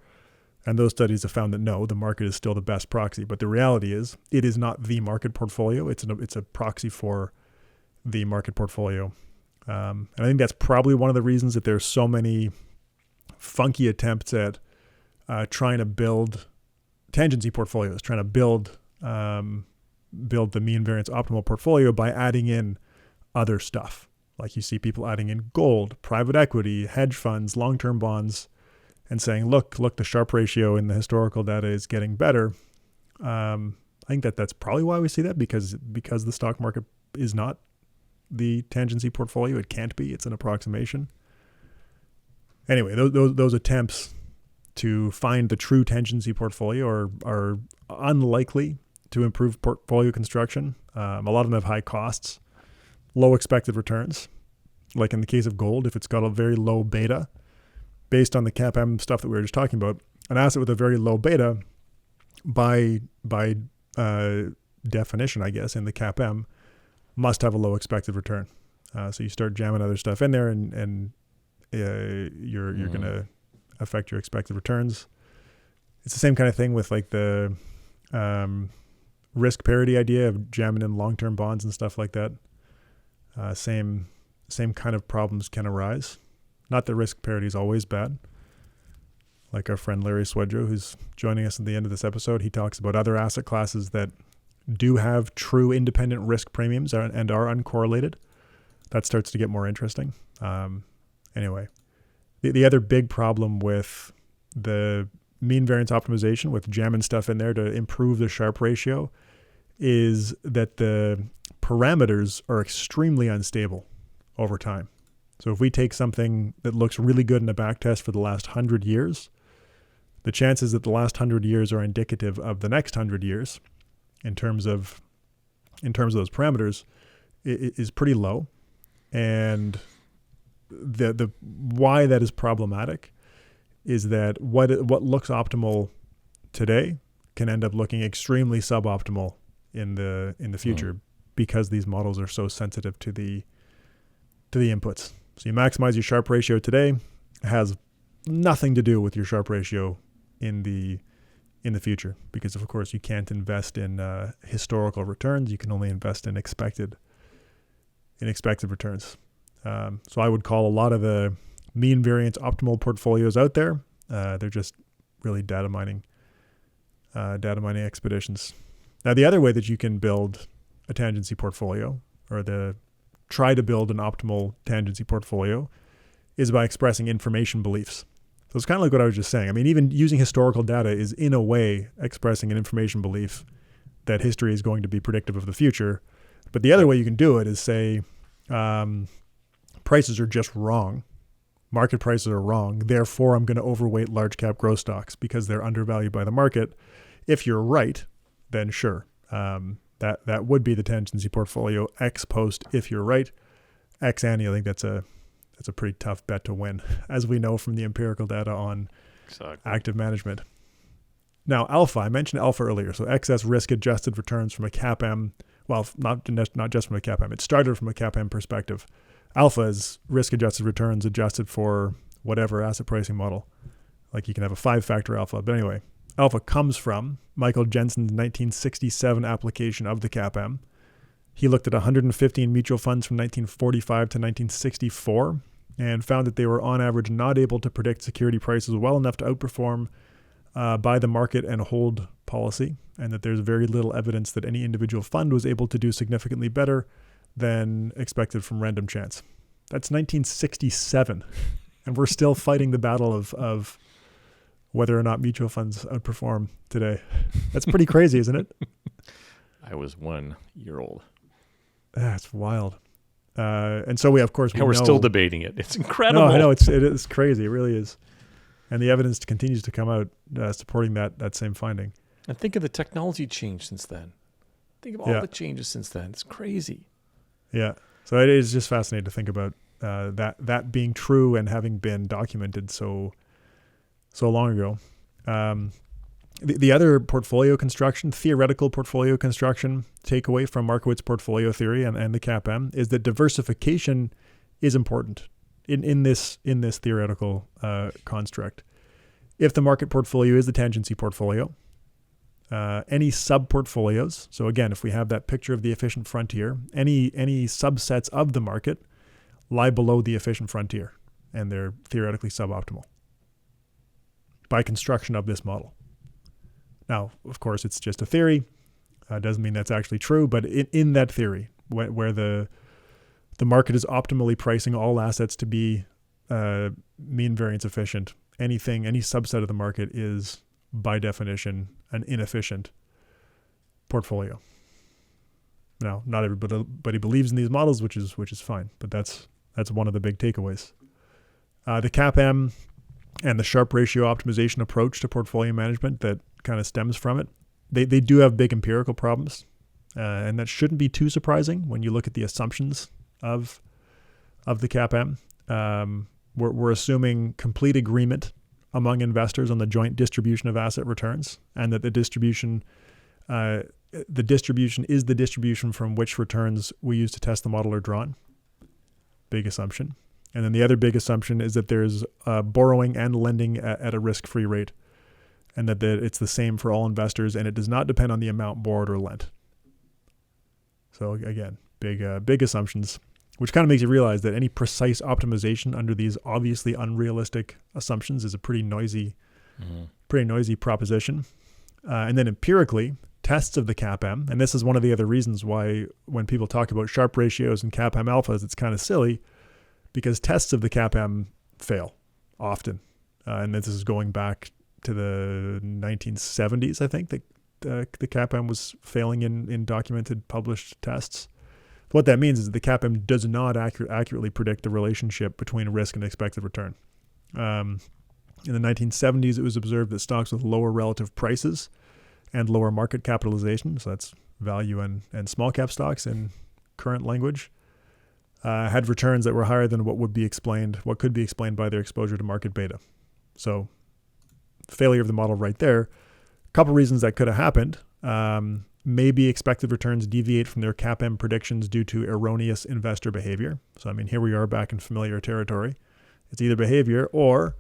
And those studies have found that no, the market is still the best proxy. But the reality is, it is not the market portfolio. It's a proxy for the market portfolio. And I think that's probably one of the reasons that there's so many funky attempts at trying to build tangency portfolios, trying to build the mean variance optimal portfolio by adding in other stuff. Like you see people adding in gold, private equity, hedge funds, long-term bonds, and saying, look, the Sharpe ratio in the historical data is getting better. I think that's probably why we see that, because the stock market is not the tangency portfolio. It can't be. It's an approximation. Anyway, those attempts to find the true tangency portfolio are unlikely to improve portfolio construction. A lot of them have high costs, low expected returns. Like in the case of gold, if it's got a very low beta, based on the CAPM stuff that we were just talking about, an asset with a very low beta, by definition, I guess, in the CAPM, must have a low expected return. So you start jamming other stuff in there, and you're going to affect your expected returns. It's the same kind of thing with like the risk parity idea of jamming in long-term bonds and stuff like that. Same kind of problems can arise. Not that risk parity is always bad. Like our friend Larry Swedroe, who's joining us at the end of this episode, he talks about other asset classes that do have true independent risk premiums and are uncorrelated. That starts to get more interesting. Anyway, the other big problem with the mean variance optimization, with jamming stuff in there to improve the Sharpe ratio, is that the parameters are extremely unstable over time. So if we take something that looks really good in a back test for the last 100 years, the chances that the last 100 years are indicative of the next 100 years in terms of those parameters is pretty low. And the why that is problematic is that what looks optimal today can end up looking extremely suboptimal in the future, because these models are so sensitive to the inputs. So you maximize your Sharpe ratio today, has nothing to do with your Sharpe ratio in the future, because of course you can't invest in historical returns. You can only invest in expected returns. So I would call a lot of the mean variance optimal portfolios out there, they're just really data mining expeditions. Now, the other way that you can build a tangency portfolio, or try to build an optimal tangency portfolio, is by expressing information beliefs. So it's kind of like what I was just saying. I mean, even using historical data is in a way expressing an information belief that history is going to be predictive of the future. But the other way you can do it is say prices are just wrong, market prices are wrong. Therefore, I'm going to overweight large cap growth stocks because they're undervalued by the market. If you're right, then sure. That would be the tendency portfolio ex post if you're right. Ex ante, I think that's a pretty tough bet to win, as we know from the empirical data on active management. Now, alpha, I mentioned alpha earlier. So excess risk-adjusted returns from a CAPM. Well, not just from a CAPM. It started from a CAPM perspective. Alpha is risk-adjusted returns adjusted for whatever asset pricing model. Like you can have a 5-factor alpha. But anyway, alpha comes from Michael Jensen's 1967 application of the CAPM. He looked at 115 mutual funds from 1945 to 1964 and found that they were on average not able to predict security prices well enough to outperform buy the market and hold policy, and that there's very little evidence that any individual fund was able to do significantly better than expected from random chance. That's 1967, and we're still fighting the battle of whether or not mutual funds outperform today. That's pretty crazy, isn't it? I was 1 year old. That's wild. And so we, of course, we're still debating it. It's incredible. No, I know it is crazy. It really is. And the evidence continues to come out supporting that same finding. And think of the technology change since then. Think of all the changes since then. It's crazy. Yeah. So it is just fascinating to think about that being true and having been documented so long ago. The other portfolio construction, theoretical portfolio construction takeaway from Markowitz portfolio theory and the CAPM is that diversification is important in this theoretical construct. If the market portfolio is the tangency portfolio, any sub-portfolios, so again, if we have that picture of the efficient frontier, any subsets of the market lie below the efficient frontier, and they're theoretically suboptimal by construction of this model. Now, of course, it's just a theory. Doesn't mean that's actually true, but in that theory, where the market is optimally pricing all assets to be mean variance efficient, any subset of the market is by definition an inefficient portfolio. Now, not everybody believes in these models, which is fine, but that's one of the big takeaways. The CAPM and the Sharpe ratio optimization approach to portfolio management that kind of stems from it, they do have big empirical problems, and that shouldn't be too surprising when you look at the assumptions of the CAPM. We're assuming complete agreement among investors on the joint distribution of asset returns, and that the distribution is the distribution from which returns we use to test the model are drawn. Big assumption. And then the other big assumption is that there's borrowing and lending at a risk-free rate, and that it's the same for all investors, and it does not depend on the amount borrowed or lent. So again, big assumptions, which kind of makes you realize that any precise optimization under these obviously unrealistic assumptions is a pretty noisy proposition. And then empirically, tests of the CAPM, and this is one of the other reasons why when people talk about Sharpe ratios and CAPM alphas, it's kind of silly, because tests of the CAPM fail often. And this is going back to the 1970s, I think, that the CAPM was failing in documented, published tests. What that means is that the CAPM does not accurately predict the relationship between risk and expected return. In the 1970s, it was observed that stocks with lower relative prices and lower market capitalization, so that's value and small cap stocks in current language, had returns that were higher than what could be explained by their exposure to market beta. So failure of the model right there. A couple reasons that could have happened. Maybe expected returns deviate from their CAPM predictions due to erroneous investor behavior. So, I mean, here we are back in familiar territory. It's either behavior or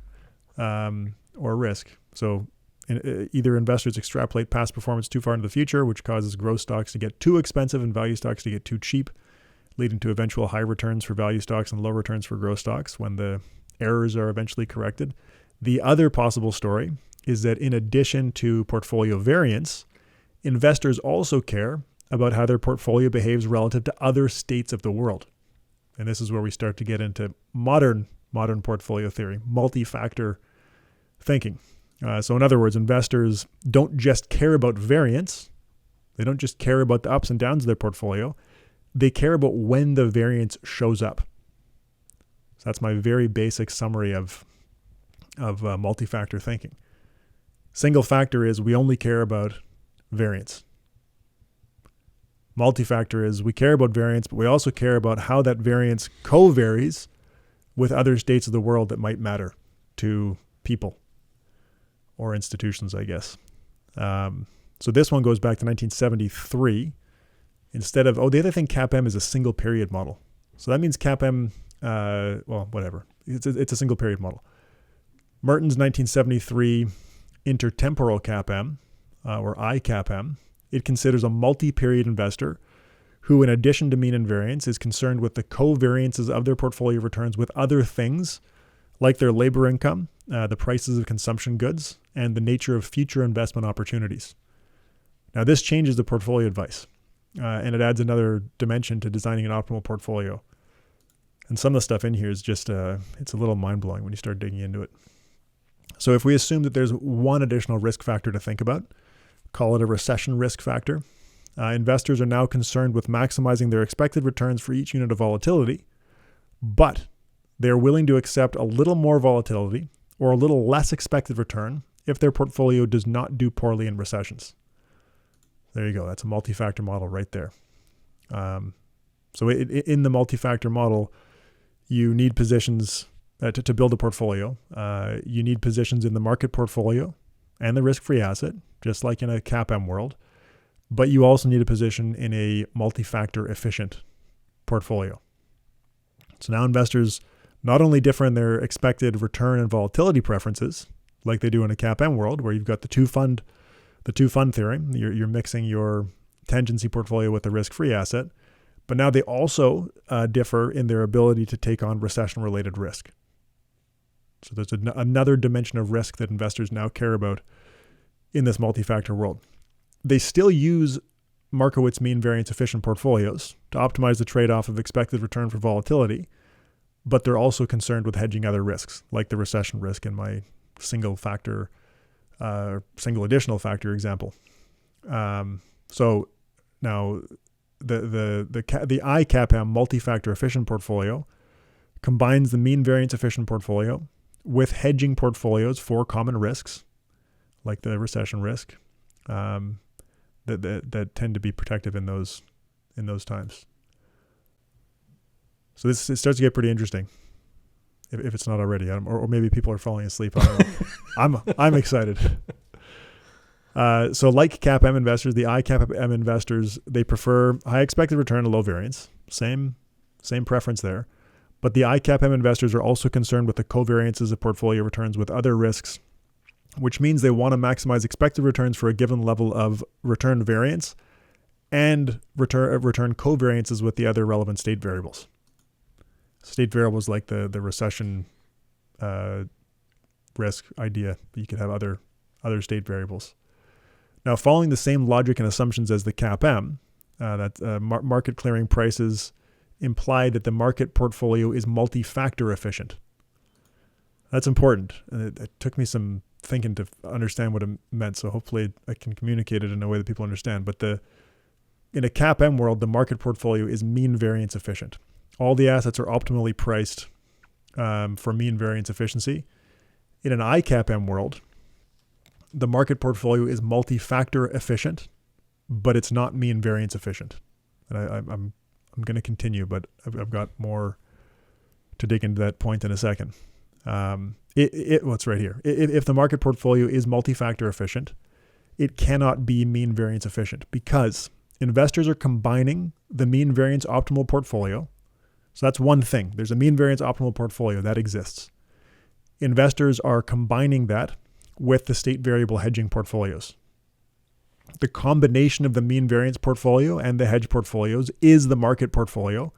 risk. So either investors extrapolate past performance too far into the future, which causes growth stocks to get too expensive and value stocks to get too cheap, leading to eventual high returns for value stocks and low returns for growth stocks when the errors are eventually corrected. The other possible story is that in addition to portfolio variance, investors also care about how their portfolio behaves relative to other states of the world. And this is where we start to get into modern portfolio theory, multi-factor thinking. So in other words, investors don't just care about variance. They don't just care about the ups and downs of their portfolio. They care about when the variance shows up. So that's my very basic summary of multi-factor thinking. Single factor is we only care about variance. Multi-factor is we care about variance, but we also care about how that variance co-varies with other states of the world that might matter to people or institutions, I guess. So this one goes back to 1973. Instead of, the other thing, CAPM is a single period model. So that means CAPM, whatever. It's a single period model. Merton's 1973 intertemporal CAPM, or ICAPM, it considers a multi-period investor who, in addition to mean and variance, is concerned with the covariances of their portfolio returns with other things like their labor income, the prices of consumption goods, and the nature of future investment opportunities. Now, this changes the portfolio advice, and it adds another dimension to designing an optimal portfolio. And some of the stuff in here is just, it's a little mind-blowing when you start digging into it. So if we assume that there's one additional risk factor to think about, call it a recession risk factor, investors are now concerned with maximizing their expected returns for each unit of volatility, but they're willing to accept a little more volatility or a little less expected return if their portfolio does not do poorly in recessions. There you go. That's a multi-factor model right there. So in the multi-factor model, you need positions to build a portfolio. You need positions in the market portfolio and the risk-free asset, just like in a CAPM world. But you also need a position in a multi-factor efficient portfolio. So now investors not only differ in their expected return and volatility preferences, like they do in a CAPM world, where you've got the two fund theory. You're mixing your tangency portfolio with the risk-free asset. But now they also differ in their ability to take on recession-related risk. So there's another dimension of risk that investors now care about in this multi-factor world. They still use Markowitz mean variance efficient portfolios to optimize the trade-off of expected return for volatility, but they're also concerned with hedging other risks, like the recession risk in my single additional factor example. So now the ICAPM multi-factor efficient portfolio combines the mean variance efficient portfolio with hedging portfolios for common risks, like the recession risk, that tend to be protective in those times. So it starts to get pretty interesting, if it's not already, or maybe people are falling asleep. I don't know. I'm excited. So like CAPM investors, the ICAPM investors, they prefer high expected return to low variance. Same preference there. But the ICAPM investors are also concerned with the covariances of portfolio returns with other risks, which means they want to maximize expected returns for a given level of return variance and return covariances with the other relevant state variables. State variables like the recession risk idea, but you could have other state variables. Now, following the same logic and assumptions as the CAPM, market clearing prices imply that the market portfolio is multi-factor efficient. That's important. And it took me some thinking to understand what it meant, so hopefully I can communicate it in a way that people understand. But in a CAPM world, the market portfolio is mean variance efficient. All the assets are optimally priced for mean variance efficiency. In an ICAPM world, the market portfolio is multi-factor efficient, but it's not mean variance efficient. And I'm going to continue, but I've got more to dig into that point in a second. What's right here? If the market portfolio is multi-factor efficient, it cannot be mean variance efficient because investors are combining the mean variance optimal portfolio. So that's one thing. There's a mean variance optimal portfolio that exists. Investors are combining that with the state variable hedging portfolios. The combination of the mean variance portfolio and the hedge portfolios is the market portfolio,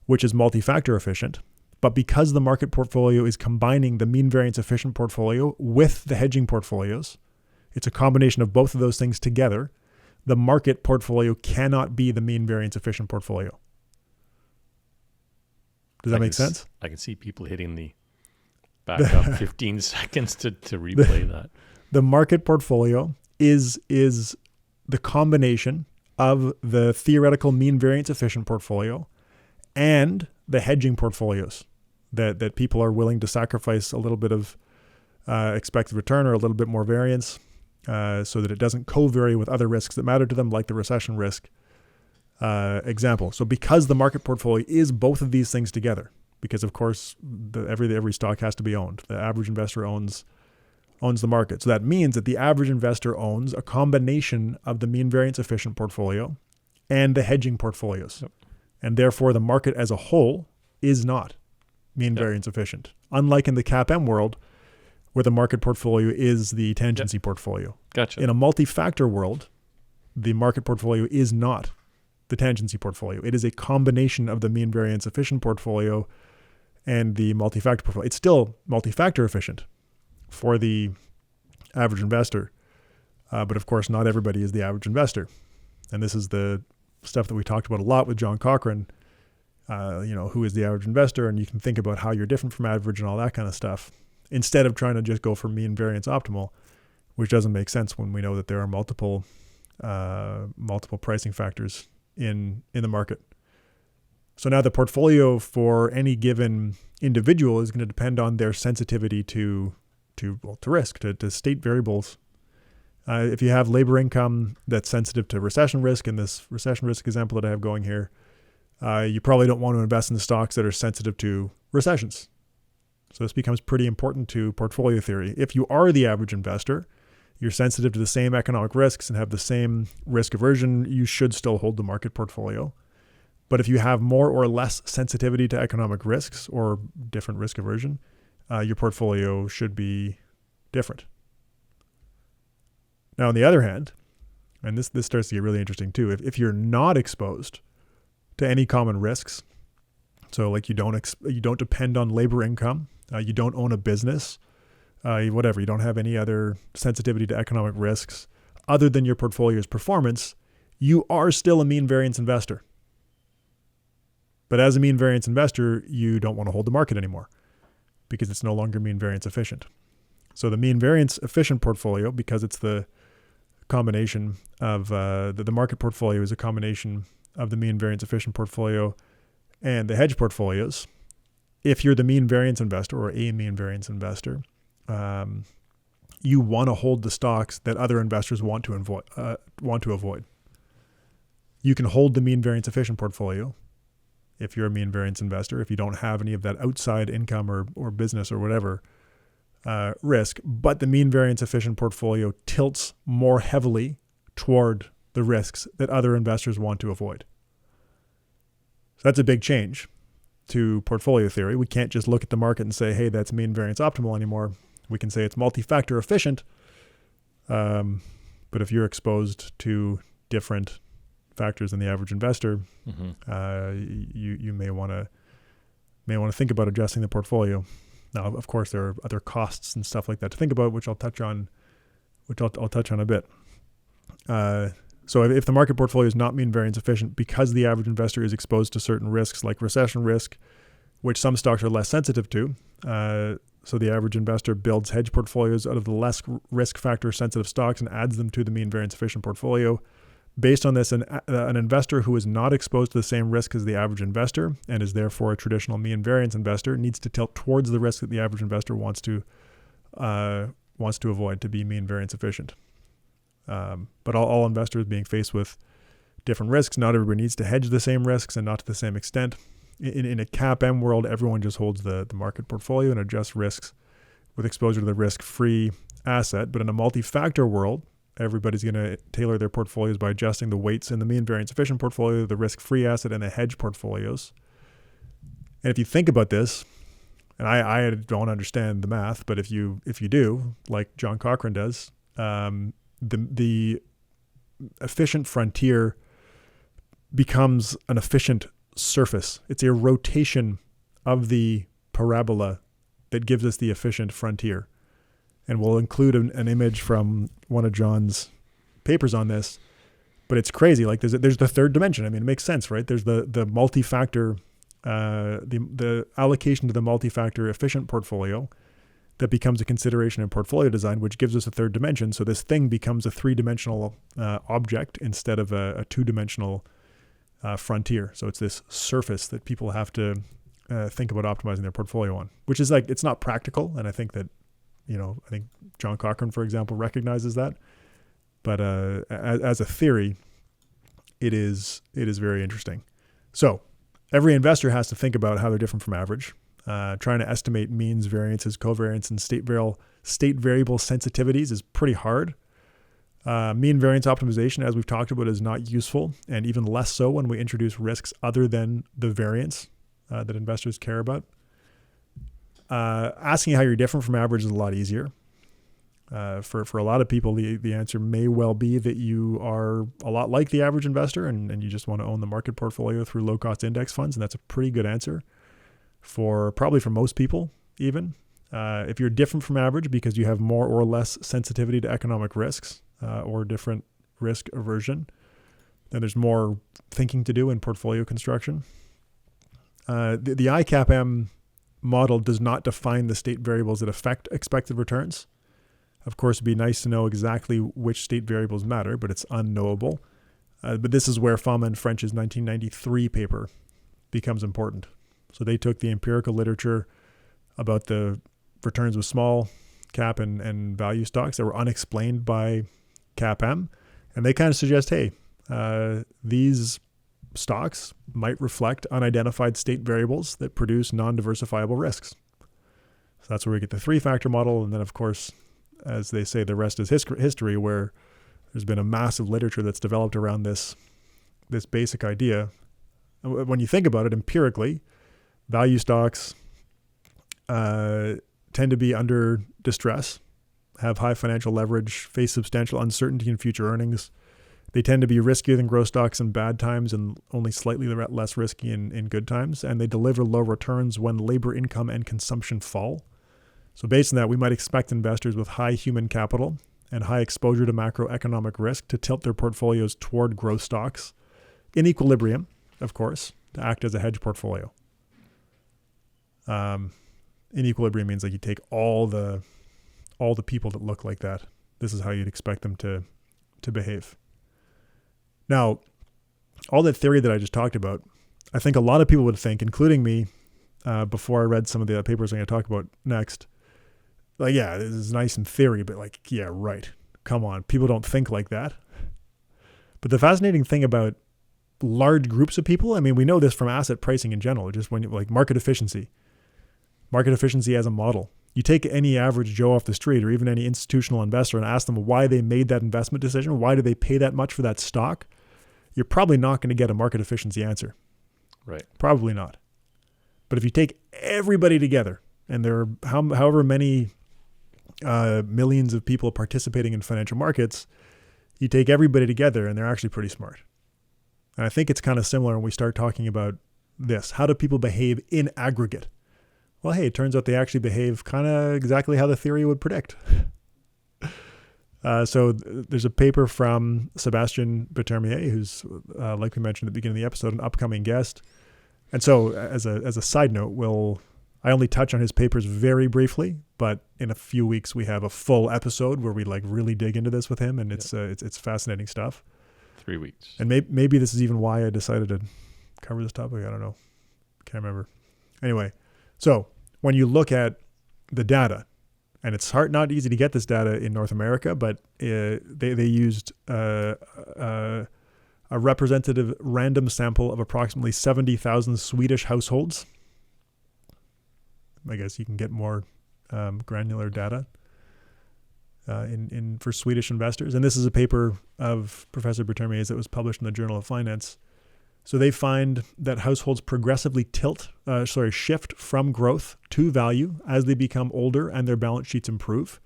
which is multi-factor efficient. But because the market portfolio is combining the mean variance efficient portfolio with the hedging portfolios, it's a combination of both of those things together. The market portfolio cannot be the mean variance efficient portfolio. Does that make sense? I can see people hitting the back up 15 seconds to replay that. The market portfolio is the combination of the theoretical mean variance efficient portfolio and the hedging portfolios that people are willing to sacrifice a little bit of expected return or a little bit more variance so that it doesn't co-vary with other risks that matter to them, like the recession risk example. So because the market portfolio is both of these things together, because of course every stock has to be owned. The average investor owns the market. So that means that the average investor owns a combination of the mean variance efficient portfolio and the hedging portfolios. Yep. And therefore the market as a whole is not mean variance efficient. Unlike in the CAPM world, where the market portfolio is the tangency portfolio. Gotcha. In a multi-factor world, the market portfolio is not the tangency portfolio. It is a combination of the mean variance efficient portfolio and the multi-factor portfolio. It's still multi-factor efficient for the average investor. But of course, not everybody is the average investor. And this is the stuff that we talked about a lot with John Cochran, who is the average investor, and you can think about how you're different from average and all that kind of stuff, instead of trying to just go for mean variance optimal, which doesn't make sense when we know that there are multiple pricing factors in the market. So now the portfolio for any given individual is going to depend on their sensitivity to risk, to state variables. If you have labor income that's sensitive to recession risk, in this recession risk example that I have going here, you probably don't want to invest in the stocks that are sensitive to recessions. So this becomes pretty important to portfolio theory. If you are the average investor, you're sensitive to the same economic risks and have the same risk aversion, you should still hold the market portfolio. But if you have more or less sensitivity to economic risks or different risk aversion, your portfolio should be different. Now, on the other hand, and this starts to get really interesting too, if you're not exposed to any common risks, so like you don't depend on labor income, you don't own a business, you don't have any other sensitivity to economic risks other than your portfolio's performance, you are still a mean variance investor. But as a mean variance investor, you don't want to hold the market anymore because it's no longer mean variance efficient. So the mean variance efficient portfolio, because it's the combination of the market portfolio is a combination of the mean variance efficient portfolio and the hedge portfolios. If you're the mean variance investor or a mean variance investor, you want to hold the stocks that other investors want to avoid. You can hold the mean variance efficient portfolio if you're a mean variance investor, if you don't have any of that outside income or business or whatever risk, but the mean variance efficient portfolio tilts more heavily toward the risks that other investors want to avoid. So that's a big change to portfolio theory. We can't just look at the market and say, hey, that's mean variance optimal anymore. We can say it's multi-factor efficient. But if you're exposed to different factors than the average investor, you may want to think about adjusting the portfolio. Now, of course, there are other costs and stuff like that to think about, which I'll touch on a bit. So if the market portfolio is not mean variance efficient because the average investor is exposed to certain risks like recession risk, which some stocks are less sensitive to, so the average investor builds hedge portfolios out of the less risk factor sensitive stocks and adds them to the mean variance efficient portfolio. Based on this, an investor who is not exposed to the same risk as the average investor and is therefore a traditional mean variance investor needs to tilt towards the risk that the average investor wants to avoid to be mean variance efficient. But all investors being faced with different risks, not everybody needs to hedge the same risks and not to the same extent. In a CAPM world, everyone just holds the market portfolio and adjusts risks with exposure to the risk-free asset. But in a multi-factor world, everybody's going to tailor their portfolios by adjusting the weights in the mean variance efficient portfolio, the risk-free asset, and the hedge portfolios. And if you think about this, and I don't understand the math, but if you do, like John Cochran does, the efficient frontier becomes an efficient surface. It's a rotation of the parabola that gives us the efficient frontier. And we'll include an image from one of John's papers on this, but it's crazy. Like there's the third dimension. I mean, it makes sense, right? There's the multi-factor, the allocation to the multi-factor efficient portfolio that becomes a consideration in portfolio design, which gives us a third dimension. So this thing becomes a three-dimensional object instead of a two-dimensional frontier. So it's this surface that people have to think about optimizing their portfolio on, which is like, it's not practical. And I think that, I think John Cochrane, for example, recognizes that. But as a theory, it is very interesting. So every investor has to think about how they're different from average. Trying to estimate means, variances, covariance, and state variable sensitivities is pretty hard. Mean variance optimization, as we've talked about, is not useful, and even less so when we introduce risks other than the variance that investors care about. Asking how you're different from average is a lot easier. For a lot of people, the answer may well be that you are a lot like the average investor and you just want to own the market portfolio through low-cost index funds, and that's a pretty good answer probably for most people even. If you're different from average because you have more or less sensitivity to economic risks or different risk aversion, then there's more thinking to do in portfolio construction. The ICAPM model does not define the state variables that affect expected returns. Of course, it'd be nice to know exactly which state variables matter, but it's unknowable. But this is where Fama and French's 1993 paper becomes important. So they took the empirical literature about the returns with small cap and value stocks that were unexplained by CAPM, and they kind of suggest, hey, these stocks might reflect unidentified state variables that produce non-diversifiable risks. So that's where we get the three-factor model. And then, of course, as they say, the rest is history, where there's been a massive literature that's developed around this basic idea. When you think about it empirically, value stocks tend to be under distress, have high financial leverage, face substantial uncertainty in future earnings. They tend to be riskier than growth stocks in bad times and only slightly less risky in good times. And they deliver low returns when labor income and consumption fall. So based on that, we might expect investors with high human capital and high exposure to macroeconomic risk to tilt their portfolios toward growth stocks in equilibrium, of course, to act as a hedge portfolio. In equilibrium means like you take all the people that look like that. This is how you'd expect them to behave. Now, all that theory that I just talked about, I think a lot of people would think, including me, before I read some of the papers I'm going to talk about next, like, yeah, this is nice in theory, but like, yeah, right. Come on. People don't think like that. But the fascinating thing about large groups of people, I mean, we know this from asset pricing in general, just when you like market efficiency as a model. You take any average Joe off the street or even any institutional investor and ask them why they made that investment decision, why do they pay that much for that stock, you're probably not going to get a market efficiency answer. Right. Probably not. But if you take everybody together, and there are however many millions of people participating in financial markets, you take everybody together and they're actually pretty smart. And I think it's kind of similar when we start talking about this. How do people behave in aggregate? Well, hey, it turns out they actually behave kind of exactly how the theory would predict. So there's a paper from Sébastien Berthermier, who's, like we mentioned at the beginning of the episode, an upcoming guest. And so as a side note, I only touch on his papers very briefly, but in a few weeks we have a full episode where we like really dig into this with him, and it's fascinating stuff. 3 weeks. And maybe this is even why I decided to cover this topic. I don't know. Can't remember. Anyway, so when you look at the data, and it's not easy to get this data in North America, but they used a representative random sample of approximately 70,000 Swedish households. I guess you can get more granular data for Swedish investors. And this is a paper of Professor Berthermier's that was published in the Journal of Finance. So they find that households progressively shift from growth to value as they become older and their balance sheets improve.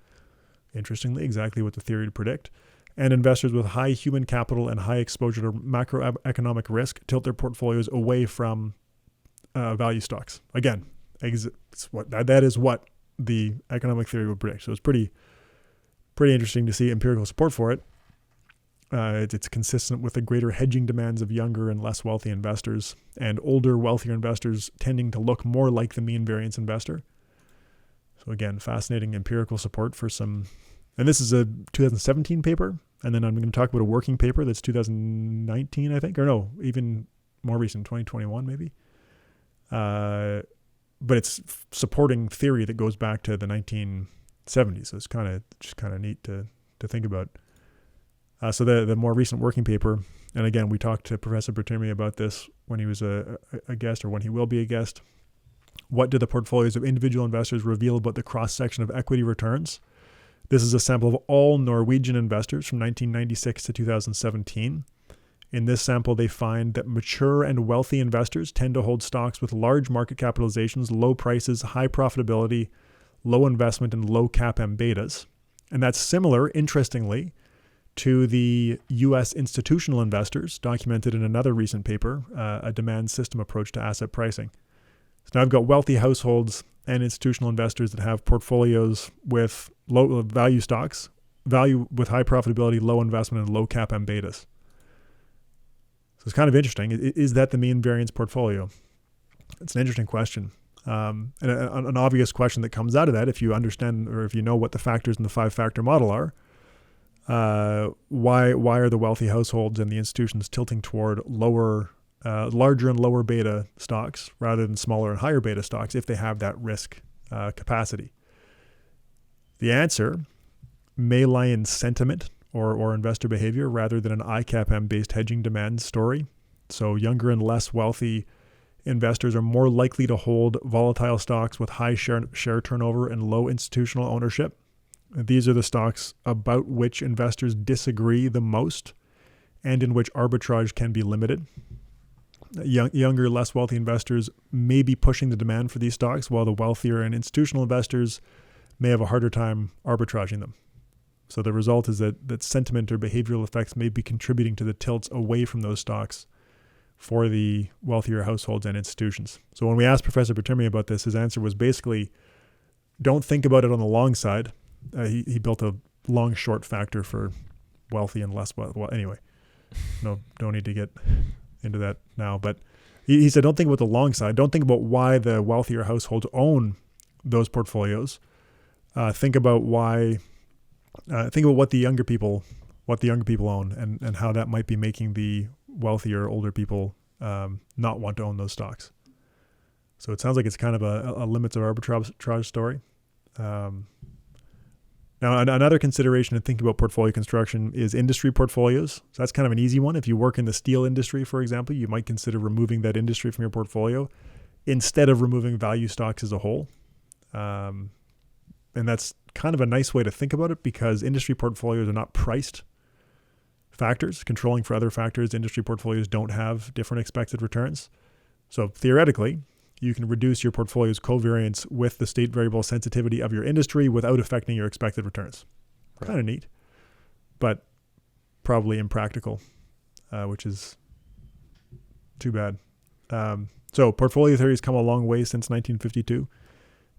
Interestingly, exactly what the theory would predict. And investors with high human capital and high exposure to macroeconomic risk tilt their portfolios away from value stocks. Again, that is what the economic theory would predict. So it's pretty interesting to see empirical support for it. It's consistent with the greater hedging demands of younger and less wealthy investors, and older, wealthier investors tending to look more like the mean variance investor. So again, fascinating empirical support for some, and this is a 2017 paper. And then I'm going to talk about a working paper that's 2019, I think, or no, even more recent, 2021 maybe. but it's supporting theory that goes back to the 1970s. So it's kind of neat to think about. So the more recent working paper, and again, we talked to Professor Bertimi about this when he was a guest, or when he will be a guest. What do the portfolios of individual investors reveal about the cross-section of equity returns? This is a sample of all Norwegian investors from 1996 to 2017. In this sample, they find that mature and wealthy investors tend to hold stocks with large market capitalizations, low prices, high profitability, low investment, and low CAPM betas. And that's similar, interestingly, to the U.S. institutional investors documented in another recent paper, a demand system approach to asset pricing. So now I've got wealthy households and institutional investors that have portfolios with low value stocks, value with high profitability, low investment, and low CAPM betas. So it's kind of interesting. Is that the mean variance portfolio? It's an interesting question. And an obvious question that comes out of that, if you understand or if you know what the factors in the 5-factor model are, why are the wealthy households and the institutions tilting toward larger and lower beta stocks rather than smaller and higher beta stocks if they have that risk capacity? The answer may lie in sentiment or investor behavior rather than an ICAPM-based hedging demand story. So younger and less wealthy investors are more likely to hold volatile stocks with high share turnover and low institutional ownership. These are the stocks about which investors disagree the most and in which arbitrage can be limited. Younger, less wealthy investors may be pushing the demand for these stocks, while the wealthier and institutional investors may have a harder time arbitraging them. So the result is that sentiment or behavioral effects may be contributing to the tilts away from those stocks for the wealthier households and institutions. So when we asked Professor Bertimi about this, his answer was basically, don't think about it on the long side. He built a long-short factor for wealthy and less wealthy. Well, anyway, no, don't need to get into that now. But he said, don't think about the long side. Don't think about why the wealthier households own those portfolios. Think about what the younger people own and how that might be making the wealthier older people not want to own those stocks. So it sounds like it's kind of a limits of arbitrage story. Now, another consideration in thinking about portfolio construction is industry portfolios. So that's kind of an easy one. If you work in the steel industry, for example, you might consider removing that industry from your portfolio instead of removing value stocks as a whole. And that's kind of a nice way to think about it because industry portfolios are not priced factors. Controlling for other factors, industry portfolios don't have different expected returns. So theoretically, you can reduce your portfolio's covariance with the state variable sensitivity of your industry without affecting your expected returns. Right. Kind of neat, but probably impractical, which is too bad. So portfolio theory has come a long way since 1952.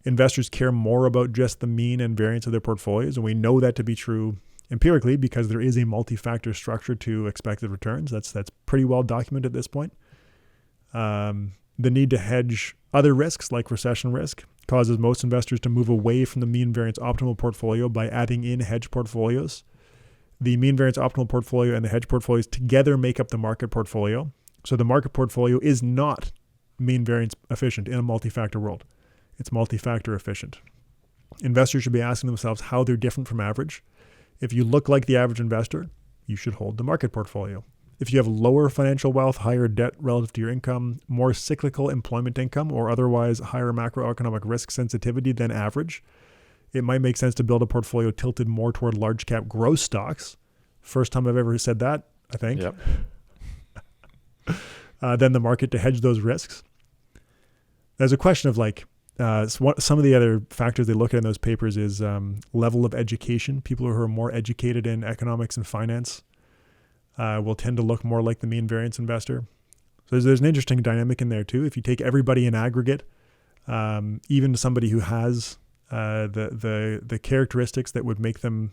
Investors care more about just the mean and variance of their portfolios, and we know that to be true empirically because there is a multi-factor structure to expected returns. That's pretty well documented at this point. The need to hedge other risks like recession risk causes most investors to move away from the mean variance optimal portfolio by adding in hedge portfolios. The mean variance optimal portfolio and the hedge portfolios together make up the market portfolio. So the market portfolio is not mean variance efficient in a multi-factor world. It's multi-factor efficient. Investors should be asking themselves how they're different from average. If you look like the average investor, you should hold the market portfolio. If you have lower financial wealth, higher debt relative to your income, more cyclical employment income, or otherwise higher macroeconomic risk sensitivity than average, it might make sense to build a portfolio tilted more toward large cap growth stocks. First time I've ever said that, I think. Yep. Then the market to hedge those risks. There's a question of some of the other factors they look at in those papers is level of education. People who are more educated in economics and finance will tend to look more like the mean variance investor. So there's an interesting dynamic in there too. If you take everybody in aggregate, even somebody who has the characteristics that would make them,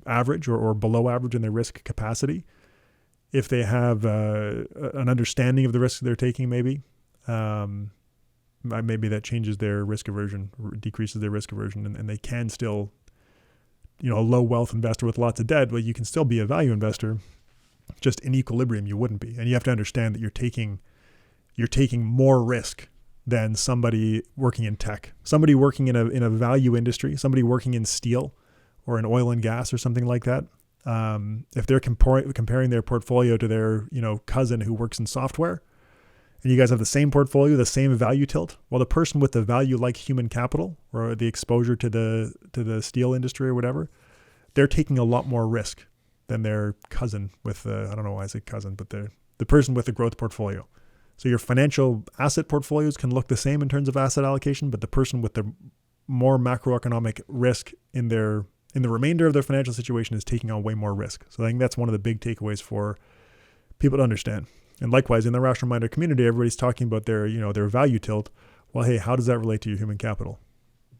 average or below average in their risk capacity, if they have an understanding of the risks they're taking, maybe that changes their risk aversion, decreases their risk aversion, and they can still, a low wealth investor with lots of debt, well, you can still be a value investor. Just in equilibrium, you wouldn't be. And you have to understand that you're taking more risk than somebody working in tech, somebody working in a value industry, somebody working in steel or in oil and gas or something like that. If they're comparing their portfolio to their, cousin who works in software, and you guys have the same portfolio, the same value tilt, well, the person with the value like human capital or the exposure to the steel industry or whatever, they're taking a lot more risk than their cousin with I don't know why I say cousin, but the person with the growth portfolio. So your financial asset portfolios can look the same in terms of asset allocation, but the person with the more macroeconomic risk in the remainder of their financial situation is taking on way more risk. So I think that's one of the big takeaways for people to understand. And likewise, in the rational minder community, everybody's talking about their value tilt. Well, hey, how does that relate to your human capital?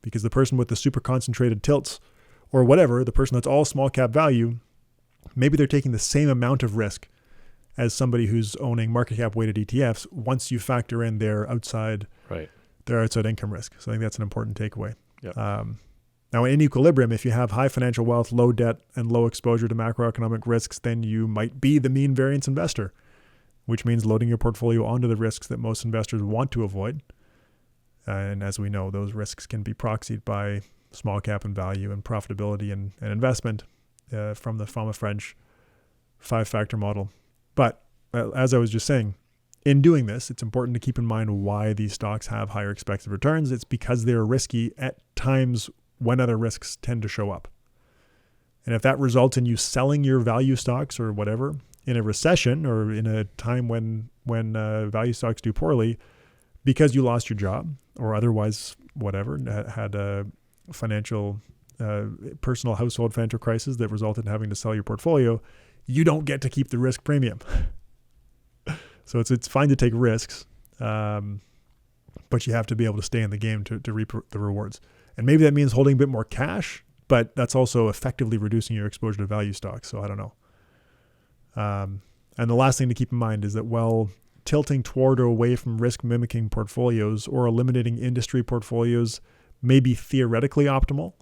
Because the person with the super concentrated tilts or whatever, the person that's all small cap value, maybe they're taking the same amount of risk as somebody who's owning market cap weighted ETFs once you factor in their outside income risk. So I think that's an important takeaway. Yep. Now, in equilibrium, if you have high financial wealth, low debt, and low exposure to macroeconomic risks, then you might be the mean variance investor, which means loading your portfolio onto the risks that most investors want to avoid. And as we know, those risks can be proxied by small cap and value and profitability and investment from the French 5-factor model. But as I was just saying, in doing this, it's important to keep in mind why these stocks have higher expected returns. It's because they're risky at times when other risks tend to show up. And if that results in you selling your value stocks or whatever in a recession or in a time when value stocks do poorly because you lost your job or otherwise whatever, had a financial, personal household financial crisis that resulted in having to sell your portfolio, you don't get to keep the risk premium. So it's fine to take risks, but you have to be able to stay in the game to reap the rewards. And maybe that means holding a bit more cash, but that's also effectively reducing your exposure to value stocks. So I don't know. And the last thing to keep in mind is that while tilting toward or away from risk mimicking portfolios or eliminating industry portfolios may be theoretically optimal,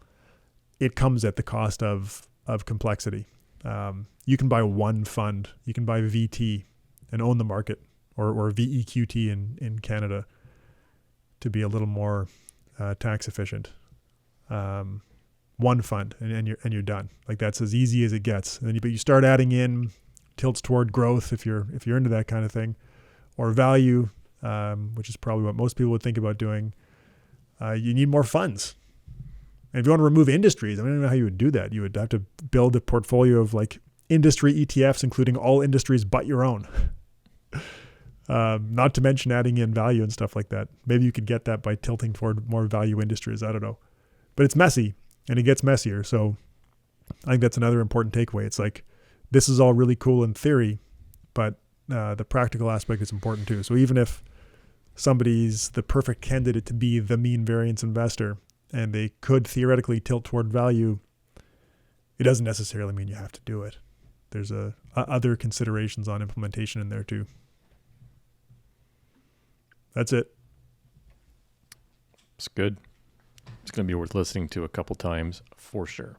it comes at the cost of complexity. You can buy one fund, you can buy VT and own the market, or VEQT in Canada, to be a little more tax efficient. One fund and you're done. Like that's as easy as it gets. But you start adding in tilts toward growth if you're into that kind of thing, or value, which is probably what most people would think about doing. You need more funds. And if you want to remove industries, I don't know how you would do that. You would have to build a portfolio of like industry ETFs, including all industries but your own. Not to mention adding in value and stuff like that. Maybe you could get that by tilting toward more value industries. I don't know. But it's messy and it gets messier. So I think that's another important takeaway. It's like, this is all really cool in theory, but the practical aspect is important too. So even if somebody's the perfect candidate to be the mean variance investor and they could theoretically tilt toward value, it doesn't necessarily mean you have to do it. There's other considerations on implementation in there too. That's it. It's good. It's going to be worth listening to a couple times for sure.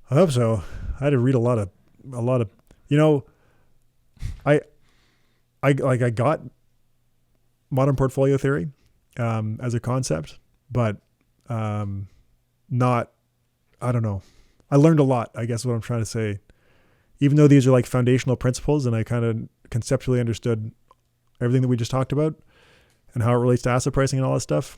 I hope so. I had to read a lot of, I got modern portfolio theory as a concept, but not, I don't know. I learned a lot, I guess is what I'm trying to say. Even though these are like foundational principles and I kind of conceptually understood everything that we just talked about and how it relates to asset pricing and all that stuff,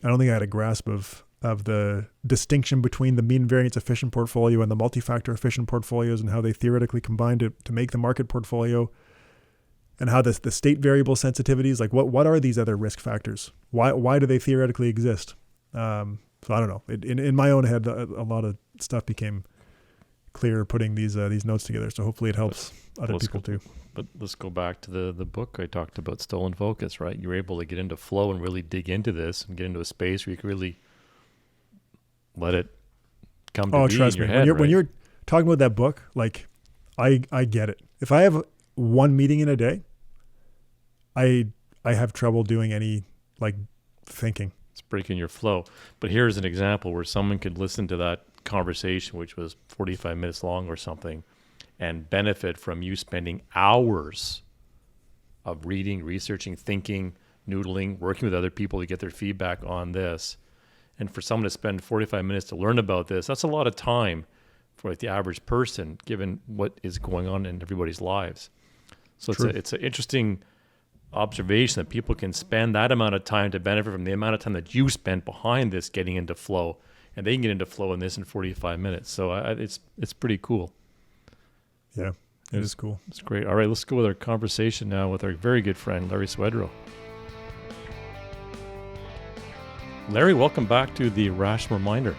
I don't think I had a grasp of the distinction between the mean variance efficient portfolio and the multi-factor efficient portfolios and how they theoretically combine to make the market portfolio, and how the state variable sensitivities, like what are these other risk factors? Why do they theoretically exist? So I don't know. In my own head, a lot of stuff became clear putting these notes together. So hopefully it helps other people too. But let's go back to the book I talked about, Stolen Focus, right? You were able to get into flow and really dig into this and get into a space where you could really let it come to be trust in your me. head, When you're talking about that book, like I get it. If I have one meeting in a day, I have trouble doing any like thinking. It's breaking your flow. But here's an example where someone could listen to that conversation, which was 45 minutes long or something, and benefit from you spending hours of reading, researching, thinking, noodling, working with other people to get their feedback on this. And for someone to spend 45 minutes to learn about this, that's a lot of time for like the average person, given what is going on in everybody's lives. So it's an interesting observation that people can spend that amount of time to benefit from the amount of time that you spent behind this getting into flow, and they can get into flow in this in 45 minutes. So it's pretty cool. Yeah, it is cool. It's great. All right, let's go with our conversation now with our very good friend, Larry Swedroe. Larry, welcome back to the Rational Reminder.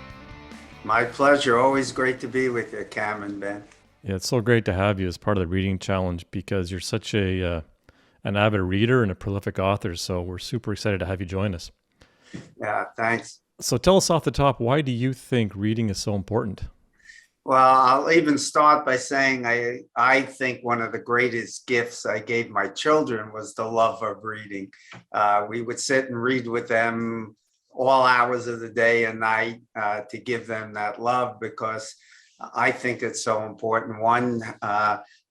My pleasure. Always great to be with you, Cam and Ben. Yeah, it's so great to have you as part of the reading challenge because you're such an avid reader and a prolific author. So we're super excited to have you join us. Yeah, thanks. So tell us off the top, why do you think reading is so important? Well, I'll even start by saying I think one of the greatest gifts I gave my children was the love of reading. We would sit and read with them all hours of the day and night to give them that love, because I think it's so important. One,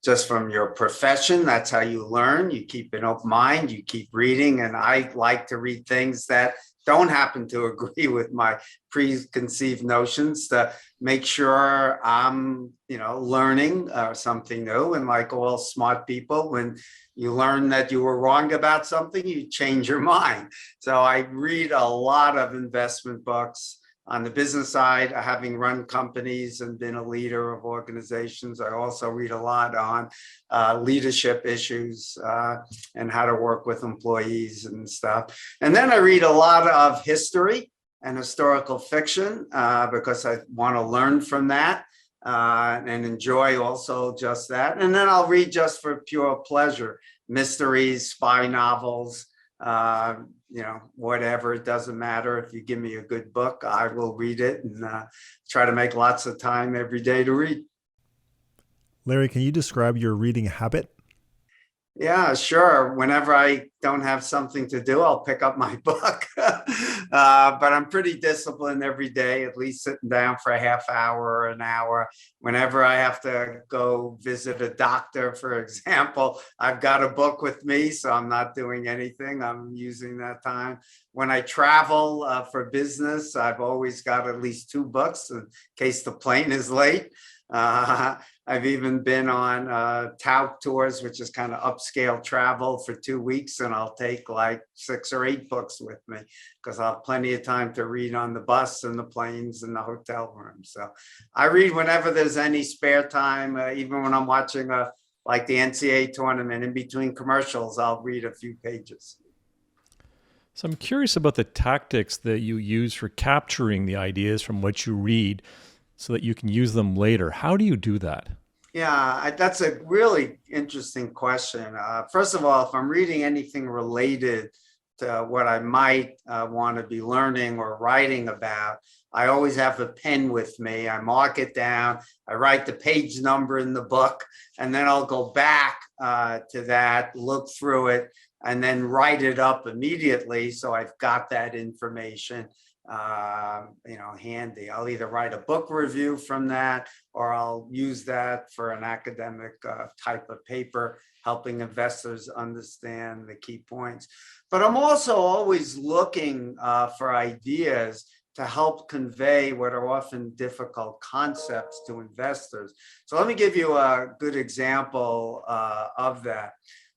just from your profession, that's how you learn. You keep an open mind, you keep reading. And I like to read things that don't happen to agree with my preconceived notions to make sure I'm, learning something new. And like all smart people, when you learn that you were wrong about something, you change your mind. So I read a lot of investment books. On the business side, having run companies and been a leader of organizations, I also read a lot on leadership issues and how to work with employees and stuff. And then I read a lot of history and historical fiction because I want to learn from that and enjoy also just that. And then I'll read just for pure pleasure, mysteries, spy novels, whatever, it doesn't matter. If you give me a good book, I will read it and try to make lots of time every day to read. Larry, can you describe your reading habit? Yeah, sure. Whenever I don't have something to do, I'll pick up my book. But I'm pretty disciplined every day, at least sitting down for a half hour or an hour. Whenever I have to go visit a doctor, for example, I've got a book with me, so I'm not doing anything. I'm using that time. When I travel for business, I've always got at least 2 books in case the plane is late. I've even been on tout tours, which is kind of upscale travel, for 2 weeks, and I'll take like 6 or 8 books with me because I'll have plenty of time to read on the bus and the planes and the hotel room. So I read whenever there's any spare time, even when I'm watching like the NCAA tournament. In between commercials, I'll read a few pages. So I'm curious about the tactics that you use for capturing the ideas from what you read so that you can use them later. How do you do that? Yeah, that's a really interesting question. First of all, if I'm reading anything related to what I might want to be learning or writing about, I always have a pen with me. I mark it down. I write the page number in the book, and then I'll go back to that, look through it, and then write it up immediately. So I've got that information handy. I'll either write a book review from that, or I'll use that for an academic type of paper, helping investors understand the key points. But I'm also always looking for ideas to help convey what are often difficult concepts to investors. So let me give you a good example of that.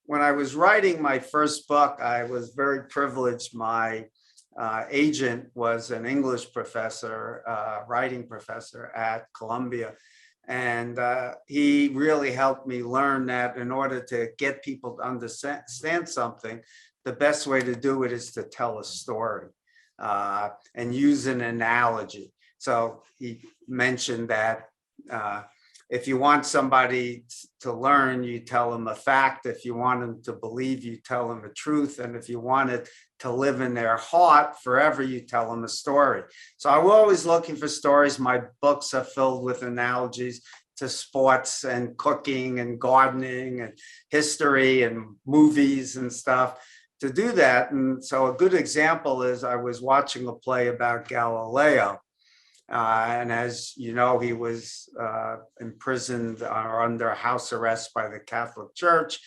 When I was writing my first book, I was very privileged. My agent was an English professor, writing professor at Columbia. And he really helped me learn that in order to get people to understand something, the best way to do it is to tell a story and use an analogy. So he mentioned that if you want somebody to learn, you tell them a fact. If you want them to believe, you tell them a truth. And if you want it to live in their heart forever, you tell them a story. So I'm always looking for stories. My books are filled with analogies to sports and cooking and gardening and history and movies and stuff to do that. And so a good example is I was watching a play about Galileo. And as you know, he was imprisoned or under house arrest by the Catholic Church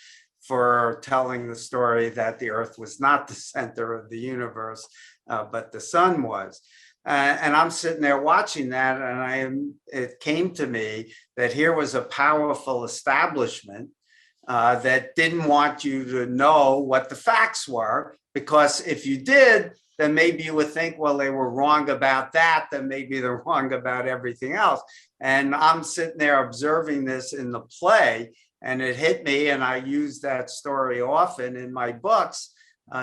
for telling the story that the Earth was not the center of the universe, but the sun was. And I'm sitting there watching that, and it came to me that here was a powerful establishment that didn't want you to know what the facts were, because if you did, then maybe you would think, well, they were wrong about that, then maybe they're wrong about everything else. And I'm sitting there observing this in the play, and it hit me, and I use that story often in my books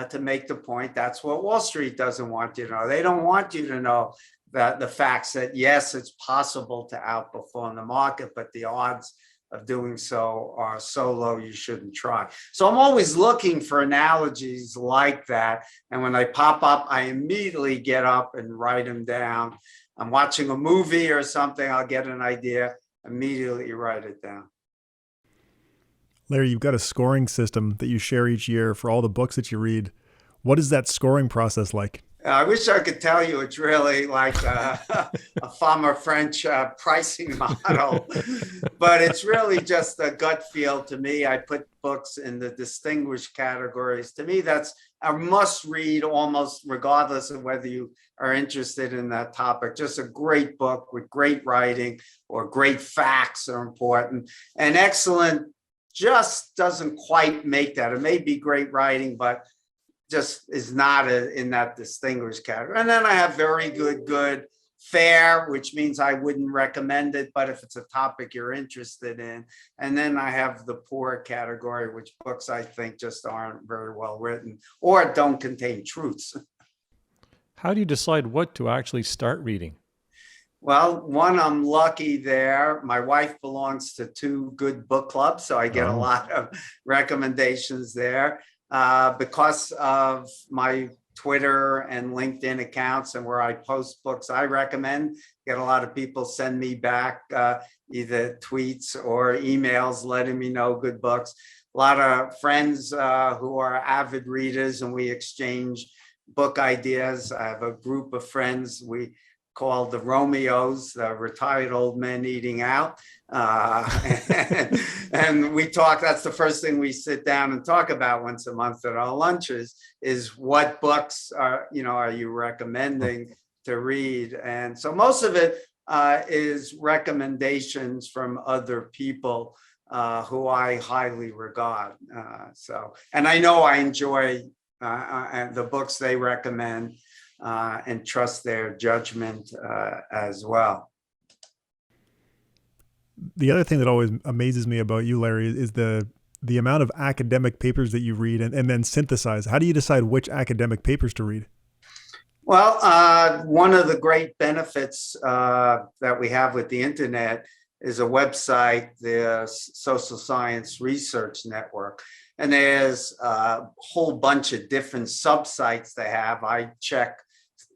to make the point that's what Wall Street doesn't want you to know. They don't want you to know that the facts that, yes, it's possible to outperform the market, but the odds of doing so are so low you shouldn't try. So I'm always looking for analogies like that. And when they pop up, I immediately get up and write them down. I'm watching a movie or something, I'll get an idea, immediately write it down. Larry, you've got a scoring system that you share each year for all the books that you read. What is that scoring process like? I wish I could tell you it's really like a former French pricing model, but it's really just a gut feel to me. I put books in the distinguished categories. To me, that's a must read almost regardless of whether you are interested in that topic. Just a great book with great writing or great facts are important. And excellent just doesn't quite make that. It may be great writing, but just is not in that distinguished category. And then I have very good, fair, which means I wouldn't recommend it, but if it's a topic you're interested in. And then I have the poor category, which books I think just aren't very well written or don't contain truths. How do you decide what to actually start reading? Well, one, I'm lucky there. My wife belongs to 2 good book clubs, so I get a lot of recommendations there. Because of my Twitter and LinkedIn accounts and where I post books I recommend, get a lot of people send me back either tweets or emails letting me know good books. A lot of friends who are avid readers, and we exchange book ideas. I have a group of friends we called the Romeos, the retired old men eating out. And we talk, that's the first thing we sit down and talk about once a month at our lunches, is what books are you recommending to read? And so most of it is recommendations from other people who I highly regard. And I know I enjoy the books they recommend and trust their judgment as well. The other thing that always amazes me about you, Larry, is the amount of academic papers that you read and then synthesize. How do you decide which academic papers to read? Well, one of the great benefits that we have with the internet is a website, the Social Science Research Network. And there's a whole bunch of different subsites they have. I check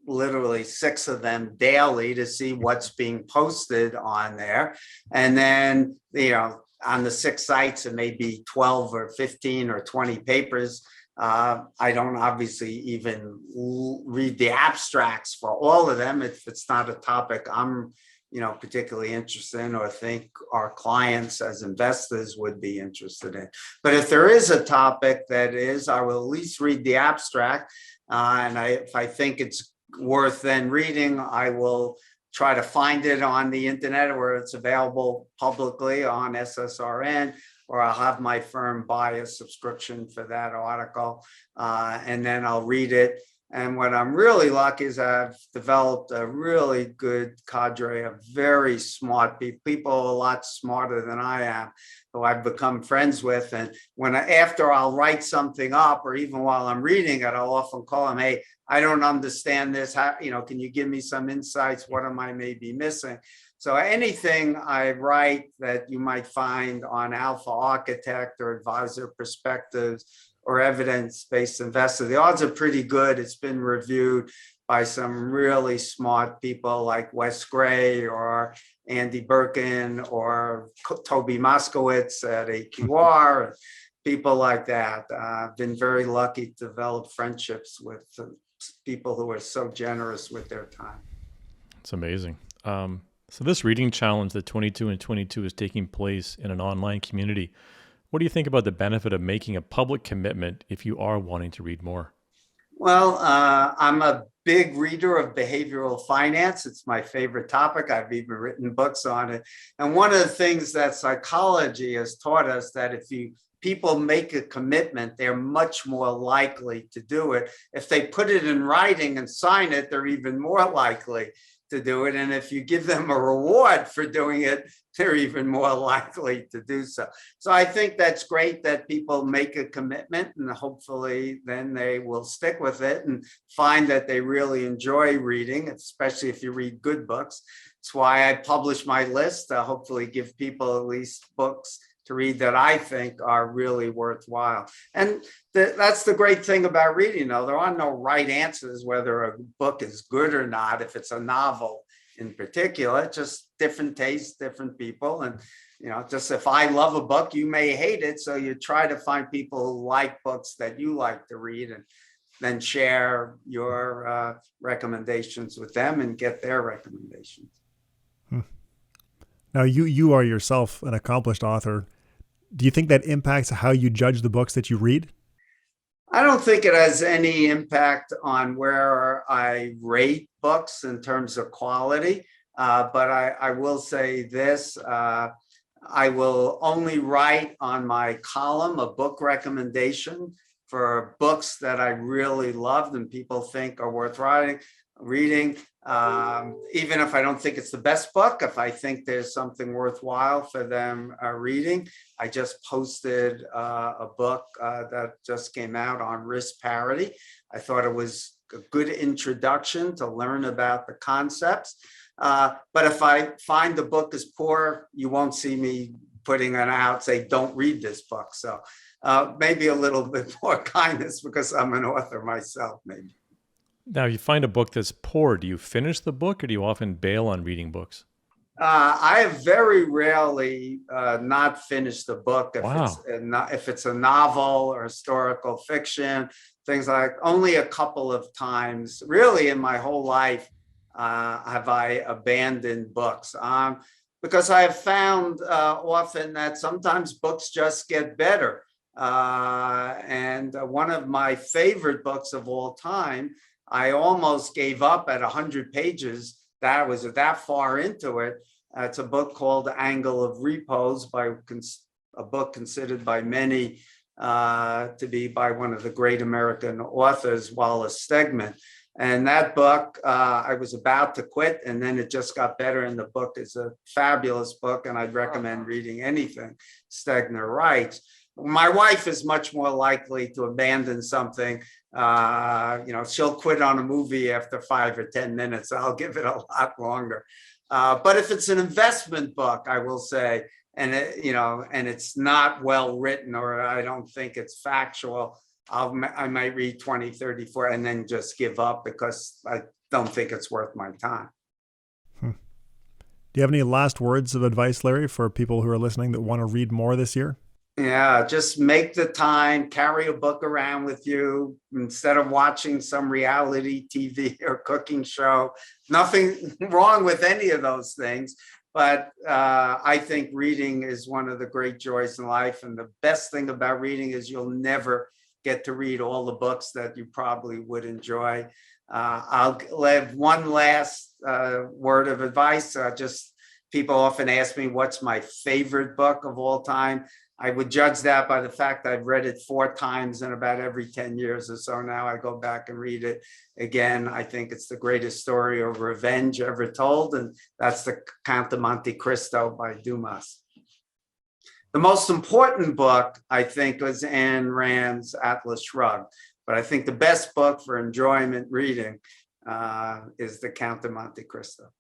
literally 6 of them daily to see what's being posted on there. And then, on the 6 sites, it may be 12 or 15 or 20 papers. I don't obviously even read the abstracts for all of them if it's not a topic I'm particularly interested in or think our clients as investors would be interested in. But if there is a topic that is, I will at least read the abstract. If I think it's worth then reading, I will try to find it on the internet where it's available publicly on SSRN, or I'll have my firm buy a subscription for that article, and then I'll read it. And what I'm really lucky is I've developed a really good cadre of very smart people a lot smarter than I am, who I've become friends with. And after I'll write something up, or even while I'm reading it, I'll often call them, hey, I don't understand this. How, can you give me some insights? What am I maybe missing? So anything I write that you might find on Alpha Architect or Advisor Perspectives or Evidence-Based Investor, the odds are pretty good. It's been reviewed by some really smart people like Wes Gray or Andy Birkin or Toby Moskowitz at AQR, people like that. I've been very lucky to develop friendships with people who are so generous with their time. It's amazing. So this reading challenge that 22 and 22 is taking place in an online community. What do you think about the benefit of making a public commitment if you are wanting to read more? Well, I'm a big reader of behavioral finance. It's my favorite topic. I've even written books on it. And one of the things that psychology has taught us that if people make a commitment, they're much more likely to do it. If they put it in writing and sign it, they're even more likely to do it. And if you give them a reward for doing it, they're even more likely to do so. So I think that's great that people make a commitment, and hopefully then they will stick with it and find that they really enjoy reading, especially if you read good books. That's why I publish my list to hopefully give people at least books to read that I think are really worthwhile. And that's the great thing about reading, though. There are no right answers whether a book is good or not, if it's a novel in particular. Just different tastes, different people. And, just if I love a book, you may hate it. So you try to find people who like books that you like to read, and then share your recommendations with them and get their recommendations. Now, you are yourself an accomplished author. Do you think that impacts how you judge the books that you read? I don't think it has any impact on where I rate books in terms of quality, but I will say this. I will only write on my column a book recommendation for books that I really loved and people think are worth reading. Even if I don't think it's the best book, if I think there's something worthwhile for them reading. I just posted a book that just came out on risk parity. I thought it was a good introduction to learn about the concepts. But if I find the book is poor, you won't see me putting it out, say, don't read this book. So maybe a little bit more kindness because I'm an author myself, maybe. Now, you find a book that's poor. Do you finish the book, or do you often bail on reading books? I have very rarely not finished a book if it's a novel or historical fiction, things like. Only a couple of times, really, in my whole life, have I abandoned books. Because I have found often that sometimes books just get better. And one of my favorite books of all time, I almost gave up at 100 pages. That was that far into it. It's a book called Angle of Repose, a book considered by many to be by one of the great American authors, Wallace Stegman. And that book, I was about to quit, and then it just got better. And the book is a fabulous book, and I'd recommend reading anything Stegner writes. My wife is much more likely to abandon something. She'll quit on a movie after 5 or 10 minutes. I'll give it a lot longer. But if it's an investment book, I will say, and it's not well written, or I don't think it's factual, I might read 20, 30, 40, and then just give up because I don't think it's worth my time. Do you have any last words of advice, Larry, for people who are listening that want to read more this year? Yeah, just make the time, carry a book around with you instead of watching some reality TV or cooking show. Nothing wrong with any of those things, but I think reading is one of the great joys in life. And the best thing about reading is you'll never get to read all the books that you probably would enjoy. I'll leave one last word of advice. People often ask me, what's my favorite book of all time? I would judge that by the fact I've read it 4 times in about every 10 years or so. Now I go back and read it again. I think it's the greatest story of revenge ever told, and that's the Count of Monte Cristo by Dumas. The most important book, I think, was Ayn Rand's Atlas Shrugged, but I think the best book for enjoyment reading is the Count of Monte Cristo.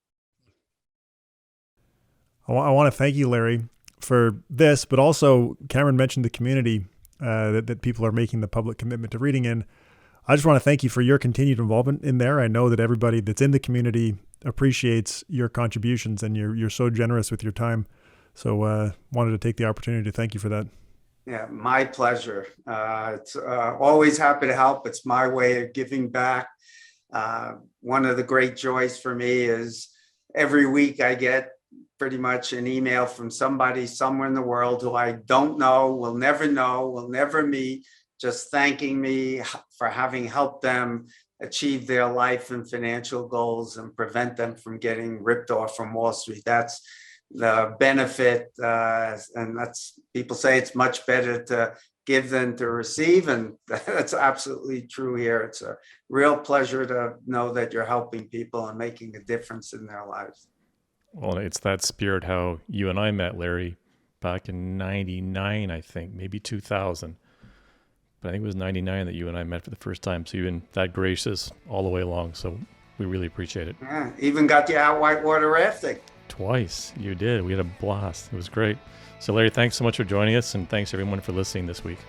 I want to thank you, Larry, for this, but also Cameron mentioned the community that people are making the public commitment to reading in. I just want to thank you for your continued involvement in there. I know that everybody that's in the community appreciates your contributions, and you're so generous with your time. So wanted to take the opportunity to thank you for that. Yeah, my pleasure. It's always happy to help. It's my way of giving back. One of the great joys for me is every week I get pretty much an email from somebody somewhere in the world who I don't know, will never meet, just thanking me for having helped them achieve their life and financial goals and prevent them from getting ripped off from Wall Street. That's the benefit. And that's, people say it's much better to give than to receive. And that's absolutely true here. It's a real pleasure to know that you're helping people and making a difference in their lives. Well, it's that spirit how you and I met, Larry, back in 99, I think, maybe 2000. But I think it was 99 that you and I met for the first time. So you've been that gracious all the way along. So we really appreciate it. Yeah, even got you out whitewater rafting. Twice. You did. We had a blast. It was great. So Larry, thanks so much for joining us. And thanks everyone for listening this week.